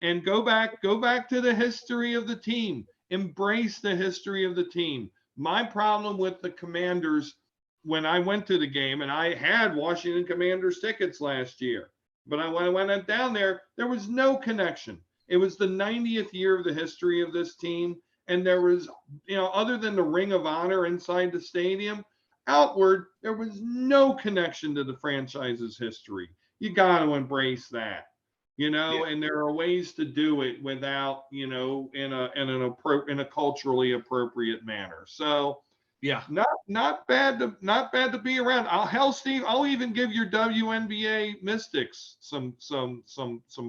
and go back to the history of the team. Embrace the history of the team. My problem with the Commanders, when I went to the game, and I had Washington Commanders tickets last year, but when I went down there was no connection. It was the 90th year of the history of this team, and there was, other than the Ring of Honor inside the stadium, outward there was no connection to the franchise's history. You got to embrace that. Yeah. And there are ways to do it without, in a culturally appropriate manner. So Yeah. not bad to be around. Hell, Steve, I'll even give your WNBA Mystics some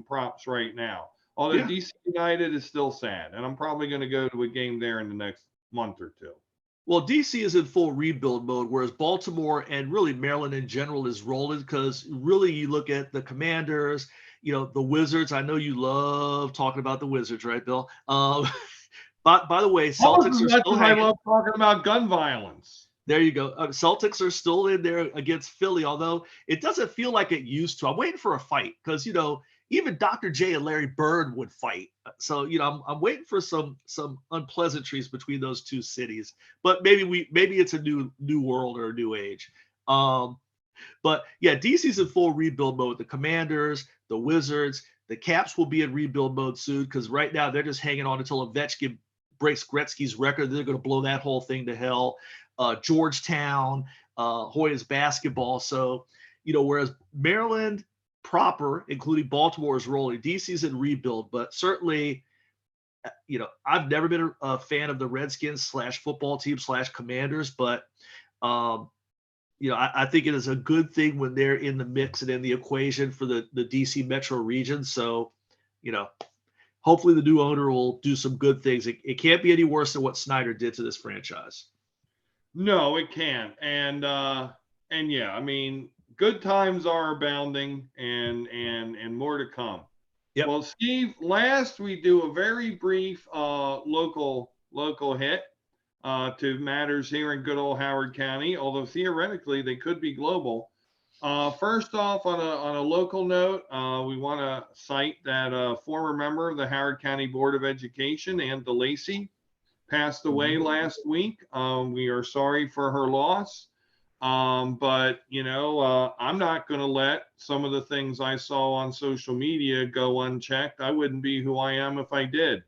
props right now. Although Yeah. DC United is still sad, and I'm probably going to go to a game there in the next month or two. Well, DC is in full rebuild mode, whereas Baltimore and really Maryland in general is rolling, because really you look at the Commanders, the Wizards. I know you love talking about the Wizards, right, Bill? By the way, Almost as Celtics are much still as I hanging. love talking about gun violence. There you go. Celtics are still in there against Philly, although it doesn't feel like it used to. I'm waiting for a fight because even Dr. J and Larry Bird would fight. So I'm waiting for some unpleasantries between those two cities. But maybe it's a new world or a new age. Um, but yeah, DC's in full rebuild mode. The Commanders, the Wizards, the Caps will be in rebuild mode soon, because right now they're just hanging on until Ovechkin breaks Gretzky's record. They're going to blow that whole thing to hell. Georgetown, Hoyas basketball. So, whereas Maryland proper, including Baltimore, is rolling, DC's in rebuild, but certainly, I've never been a fan of the Redskins / football team / Commanders, but I think it is a good thing when they're in the mix and in the equation for the DC metro region. So, hopefully the new owner will do some good things. It can't be any worse than what Snyder did to this franchise. No, it can't. And yeah, I mean, good times are abounding, and more to come. Yep. Well, Steve, last we do a very brief local hit to matters here in good old Howard County, although theoretically they could be global. First off, on a local note, we want to cite that former member of the Howard County Board of Education, Ann DeLacy, passed away last week. We are sorry for her loss. But I'm not going to let some of the things I saw on social media go unchecked. I wouldn't be who I am if I did.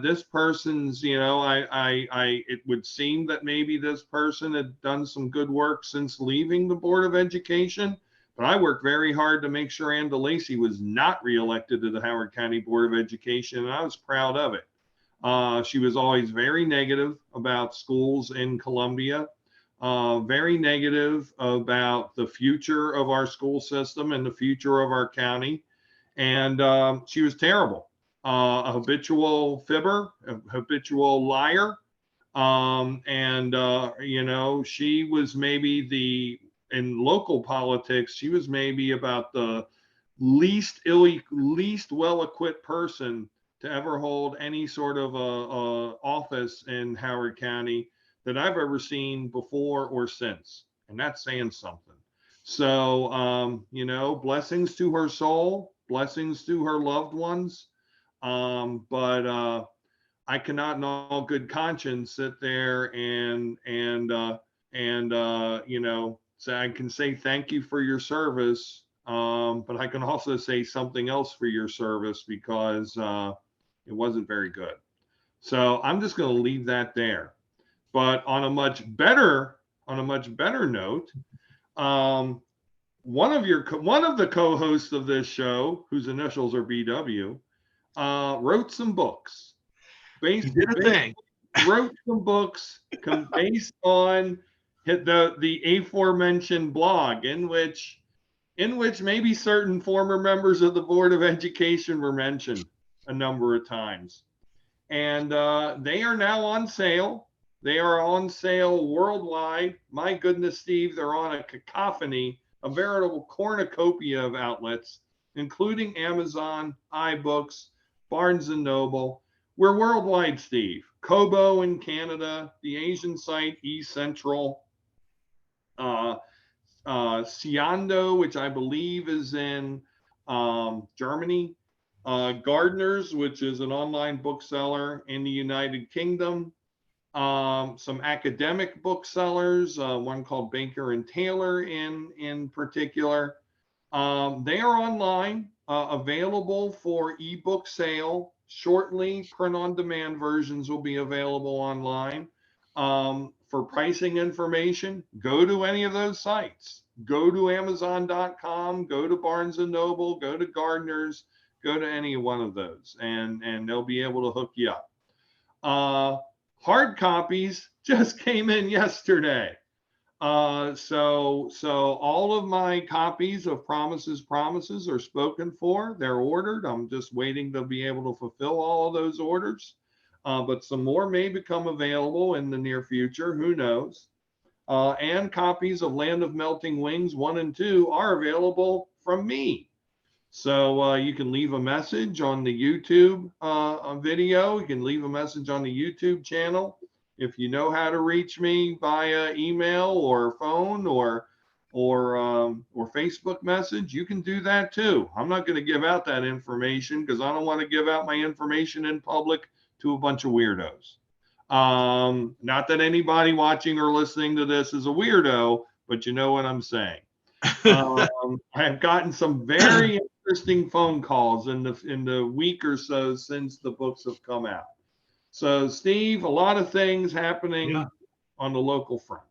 This person's, it would seem that maybe this person had done some good work since leaving the Board of Education, but I worked very hard to make sure Ann DeLacy was not reelected to the Howard County Board of Education, and I was proud of it. She was always very negative about schools in Columbia. Very negative about the future of our school system and the future of our county. And she was terrible. A habitual fibber, a habitual liar. She was maybe in local politics, she was maybe about the least well-equipped person to ever hold any sort of a office in Howard County that I've ever seen before or since. And that's saying something. So, blessings to her soul, blessings to her loved ones. But I cannot in all good conscience sit there and so I can say thank you for your service. But I can also say something else for your service because it wasn't very good. So I'm just going to leave that there. But on a much better note, one of the co-hosts of this show, whose initials are BW, wrote some books. Wrote some books based on the aforementioned blog, in which maybe certain former members of the Board of Education were mentioned a number of times, and they are now on sale. They are on sale worldwide. My goodness, Steve, they're on a cacophony, a veritable cornucopia of outlets, including Amazon, iBooks, Barnes & Noble. We're worldwide, Steve. Kobo in Canada, the Asian site, eCentral, Siando, which I believe is in Germany, Gardner's, which is an online bookseller in the United Kingdom, some academic booksellers, one called Baker and Taylor in particular. They are online, available for ebook sale shortly. Print-on-demand versions will be available online. For pricing information, go to any of those sites. Go to Amazon.com, go to Barnes & Noble, go to Gardner's, go to any one of those, and they'll be able to hook you up. Hard copies just came in yesterday. So all of my copies of Promises are spoken for. They're ordered. I'm just waiting to be able to fulfill all of those orders. But some more may become available in the near future. Who knows? And copies of Land of Melting Wings 1 and 2 are available from me. So you can leave a message on the YouTube video. You can leave a message on the YouTube channel. If you know how to reach me via email or phone or Facebook message, you can do that too. I'm not going to give out that information because I don't want to give out my information in public to a bunch of weirdos. Not that anybody watching or listening to this is a weirdo, but you know what I'm saying. I've gotten some very interesting phone calls in the week or so since the books have come out. So, Steve, a lot of things happening on the local front.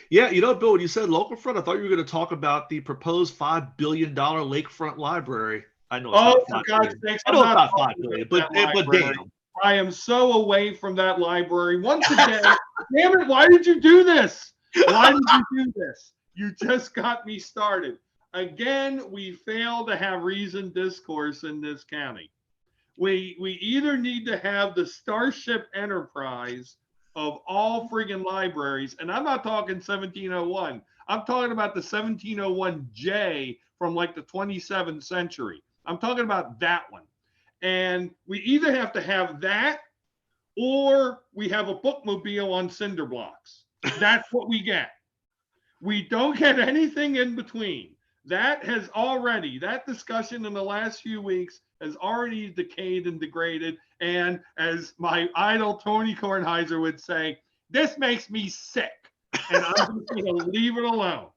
Yeah, Bill, when you said local front, I thought you were going to talk about the proposed $5 billion lakefront library. I know it's not $5 billion. I know it's not $5 billion, but damn. I am so away from that library. Once again, damn it, why did you do this? Why did you do this? You just got me started. Again, we fail to have reasoned discourse in this county. We either need to have the Starship Enterprise of all friggin' libraries, and I'm not talking 1701. I'm talking about the 1701J from like the 27th century. I'm talking about that one. And we either have to have that or we have a bookmobile on cinder blocks. That's what we get. We don't get anything in between. That discussion in the last few weeks has already decayed and degraded. And as my idol Tony Kornheiser would say, this makes me sick. And I'm just going to leave it alone.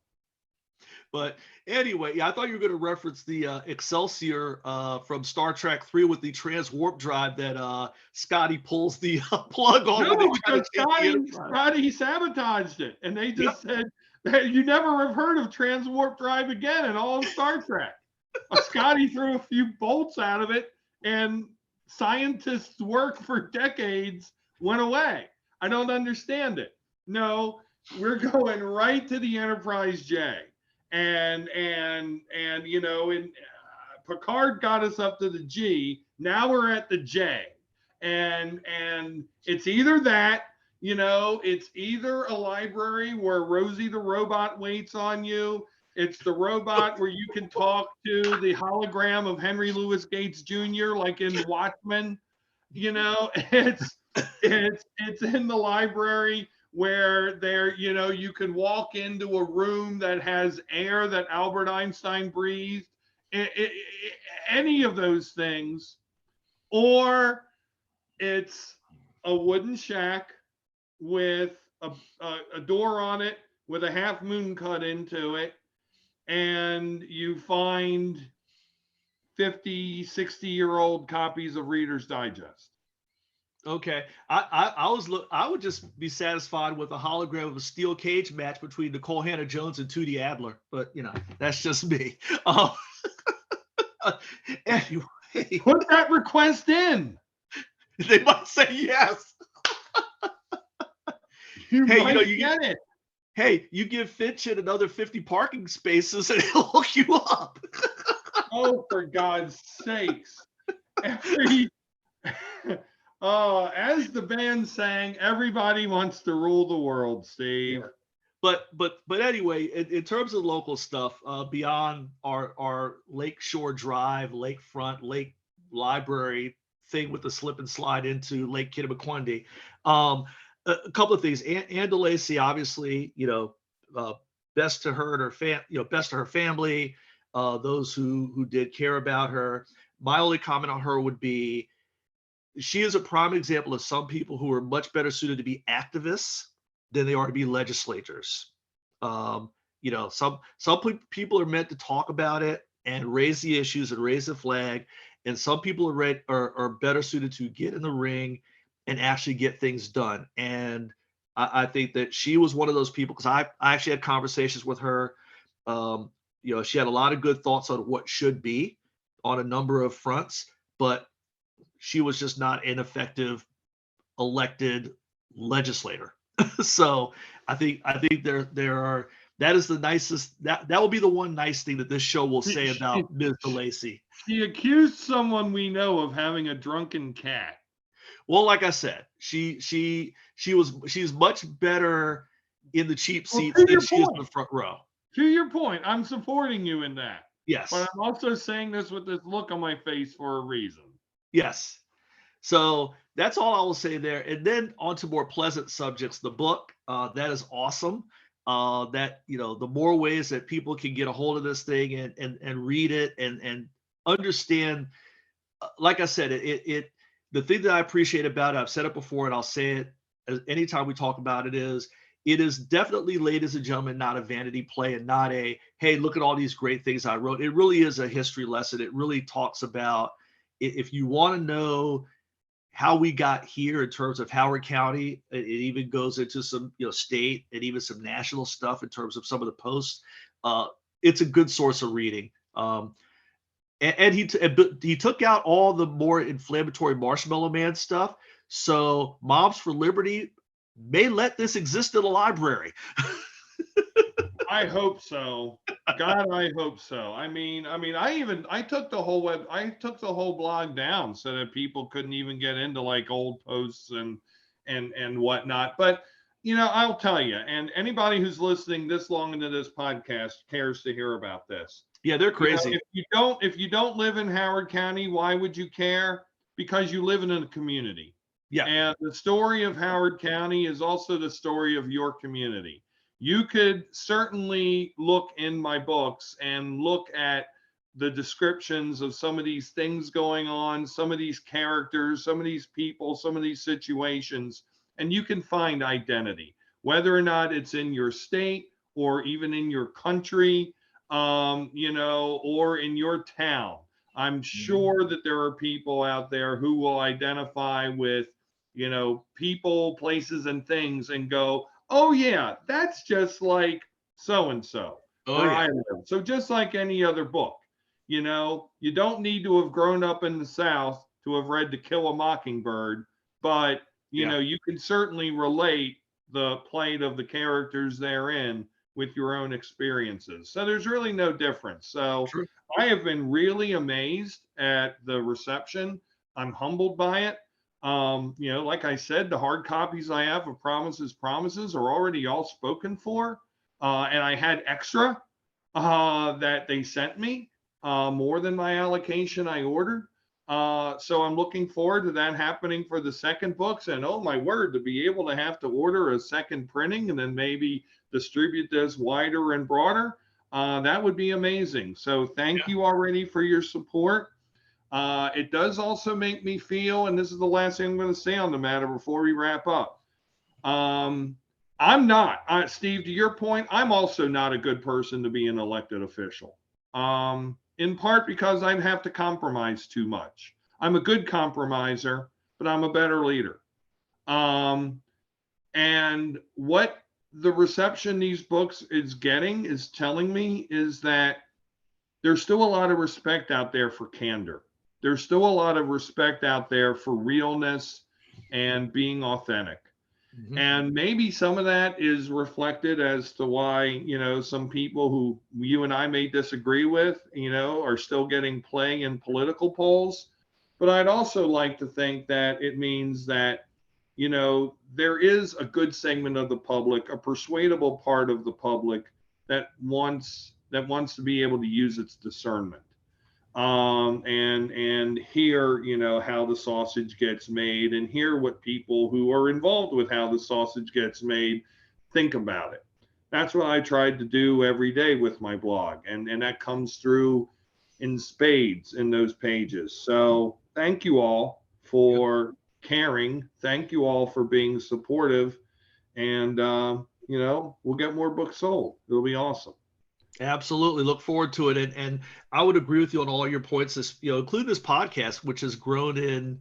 But anyway, yeah, I thought you were going to reference the Excelsior from Star Trek 3 with the transwarp drive that Scotty pulls the plug on. No, because Scotty sabotaged it. And they just said, hey, you never have heard of transwarp drive again in all of Star Trek. Scotty threw a few bolts out of it, and scientists' work for decades went away. I don't understand it. No, we're going right to the Enterprise J. And you know, Picard got us up to the G. Now we're at the J, and it's either that, you know, it's either a library where Rosie the robot waits on you. It's the robot where you can talk to the hologram of Henry Louis Gates Jr. like in Watchmen. You know, it's in the library where you can walk into a room that has air that Albert Einstein breathed, any of those things, or it's a wooden shack with a door on it with a half moon cut into it, and you find 50, 60-year-old copies of Reader's Digest. Okay, I would just be satisfied with a hologram of a steel cage match between Nicole Hannah-Jones and Tootie Adler, but you know, that's just me. Anyway, put that request in. They might say yes. You get it. Hey, you give Fitchin another 50 parking spaces and he'll hook you up. Oh, for God's sakes. As the band sang, everybody wants to rule the world, Steve. Yeah. But anyway, in terms of local stuff, beyond our Lakeshore Drive, Lakefront, Lake Library thing with the slip and slide into Lake Kittabaquindi, a couple of things. Ann DeLacy, obviously, you know, best to her and her best to her family, those who did care about her. My only comment on her would be, she is a prime example of some people who are much better suited to be activists than they are to be legislators. You know, some people are meant to talk about it and raise the issues and raise the flag, and some people are better suited to get in the ring and actually get things done. And I think that she was one of those people, because I actually had conversations with her. You know, she had a lot of good thoughts on what should be on a number of fronts, but she was just not an effective elected legislator. So I think there are, that is the nicest, that will be the one nice thing that this show will say about Ms. DeLacy. She accused someone we know of having a drunken cat. Well, like I said, she's much better in the cheap seats than she is in the front row. To your point, I'm supporting you in that. Yes. But I'm also saying this with this look on my face for a reason. Yes. So that's all I will say there. And then on to more pleasant subjects. The book, that is awesome. That, you know, the more ways that people can get a hold of this thing and read it and understand, like I said, the thing that I appreciate about it, I've said it before and I'll say it anytime we talk about it, is definitely, ladies and gentlemen, not a vanity play and not a, hey, look at all these great things I wrote. It really is a history lesson. It really talks about, if you want to know how we got here in terms of Howard County, it even goes into some, you know, state and even some national stuff in terms of some of the posts. It's a good source of reading. And he took out all the more inflammatory Marshmallow Man stuff. So Moms for Liberty may let this exist in a library. I hope so. God, I hope so. I mean, I took the whole blog down so that people couldn't even get into like old posts and whatnot. But you know, I'll tell you, and anybody who's listening this long into this podcast cares to hear about this. Yeah, they're crazy. You know, if you don't live in Howard County, why would you care? Because you live in a community. Yeah. And the story of Howard County is also the story of your community. you could certainly look in my books and look at the descriptions of some of these things going on, some of these characters, some of these people, some of these situations, and you can find identity, whether or not it's in your state or even in your country, or in your town. I'm Mhm. sure that there are people out there who will identify with, people, places, and things and go, oh, yeah, that's just like so and so Oh where I yeah. live. So, just like any other book, you don't need to have grown up in the South to have read To Kill a Mockingbird, but, Yeah. you can certainly relate the plight of the characters therein with your own experiences. So, there's really no difference. So, True. I have been really amazed at the reception. I'm humbled by it. Like I said, the hard copies I have of Promises, Promises are already all spoken for. And I had extra that they sent me, more than my allocation I ordered. So I'm looking forward to that happening for the second books. And oh my word, to be able to have to order a second printing and then maybe distribute this wider and broader, that would be amazing. So thank Yeah. you already for your support. It does also make me feel, and this is the last thing I'm going to say on the matter before we wrap up. Um, I'm not, Steve, to your point, I'm also not a good person to be an elected official. In part because I'd have to compromise too much. I'm a good compromiser, but I'm a better leader. Um, and what the reception these books is getting is telling me is that there's still a lot of respect out there for candor. There's still a lot of respect out there for realness and being authentic. Mhm. And maybe some of that is reflected as to why, some people who you and I may disagree with, are still getting play in political polls. But I'd also like to think that it means that, there is a good segment of the public, a persuadable part of the public that wants to be able to use its discernment, and hear, how the sausage gets made, and hear what people who are involved with how the sausage gets made think about it. That's what I tried to do every day with my blog, and that comes through in spades in those pages. So thank you all Yep. for caring. Thank you all for being supportive, and we'll get more books sold. It'll be awesome. Absolutely. Look forward to it. And I would agree with you on all your points, this, including this podcast, which has grown in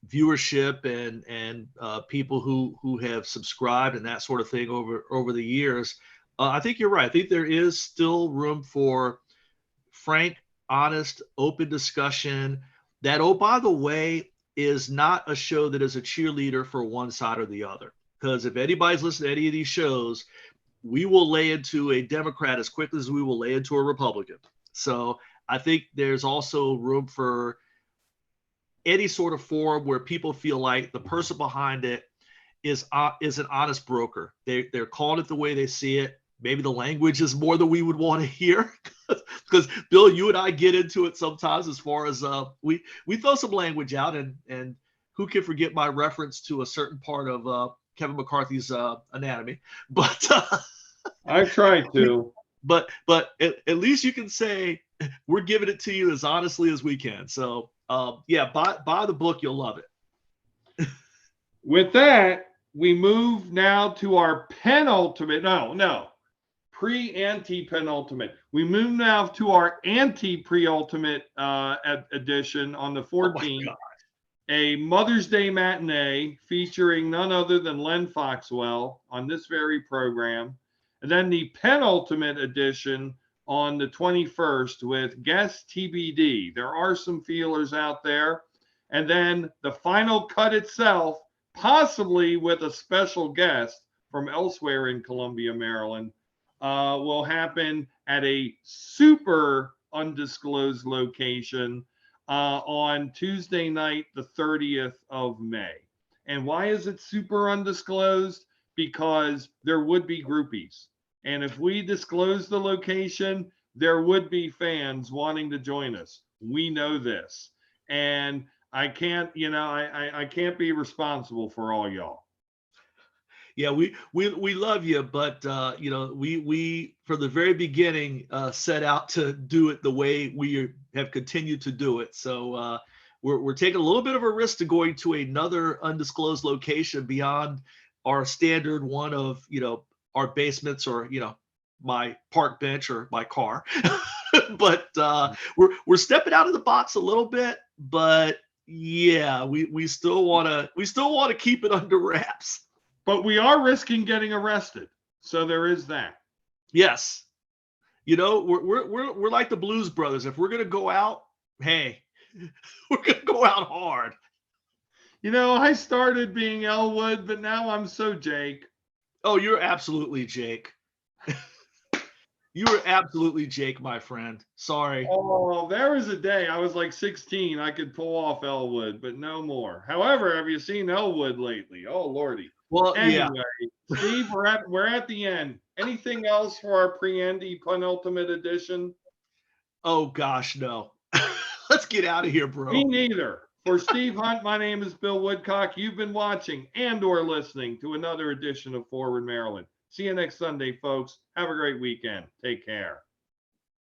viewership and people who have subscribed and that sort of thing over the years. I think you're right. I think there is still room for frank, honest, open discussion that, oh, by the way, is not a show that is a cheerleader for one side or the other. Because if anybody's listening to any of these shows, we will lay into a Democrat as quickly as we will lay into a Republican. So I think there's also room for any sort of forum where people feel like the person behind it is an honest broker. They're calling it the way they see it. Maybe the language is more than we would want to hear, because Bill, you and I get into it sometimes as far as we throw some language out, and who can forget my reference to a certain part of Kevin McCarthy's anatomy, but I've tried to. but at least you can say we're giving it to you as honestly as we can. So yeah, buy the book, you'll love it. With that, we move now to our penultimate. No, pre-ante penultimate. We move now to our anti-pre-ultimate edition on the Oh my 14th, God. a Mother's Day matinee featuring none other than Len Foxwell on this very program. And then the penultimate edition on the 21st with guest TBD. There are some feelers out there. And then the final cut itself, possibly with a special guest from elsewhere in Columbia, Maryland, will happen at a super undisclosed location on Tuesday night, the 30th of May. And why is it super undisclosed? Because there would be groupies. And if we disclose the location, there would be fans wanting to join us. We know this. And I can't be responsible for all y'all. Yeah, we love you, but you know, we from the very beginning set out to do it the way we have continued to do it. So we're taking a little bit of a risk to going to another undisclosed location beyond our standard one of, you know, our basements or, you know, my park bench or my car. But we're stepping out of the box a little bit, but yeah, we still want to keep it under wraps. But we are risking getting arrested. So there is that. Yes. You know, we're like the Blues Brothers. If we're gonna go out, hey, we're gonna go out hard. You know, I started being Elwood, but now I'm so Jake. Oh, you're absolutely Jake. You are absolutely Jake, my friend. Sorry. Oh, there was a day I was like 16. I could pull off Elwood, but no more. However, have you seen Elwood lately? Oh, Lordy. Well, yeah. Anyway, Steve, we're at the end. Anything else for our pre-Andy penultimate edition? Oh gosh, no. Let's get out of here, Me bro. neither. For Steve Hunt, my name is Bill Woodcock. You've been watching and/or listening to another edition of Forward Maryland. See you next Sunday, folks. Have a great weekend. Take care.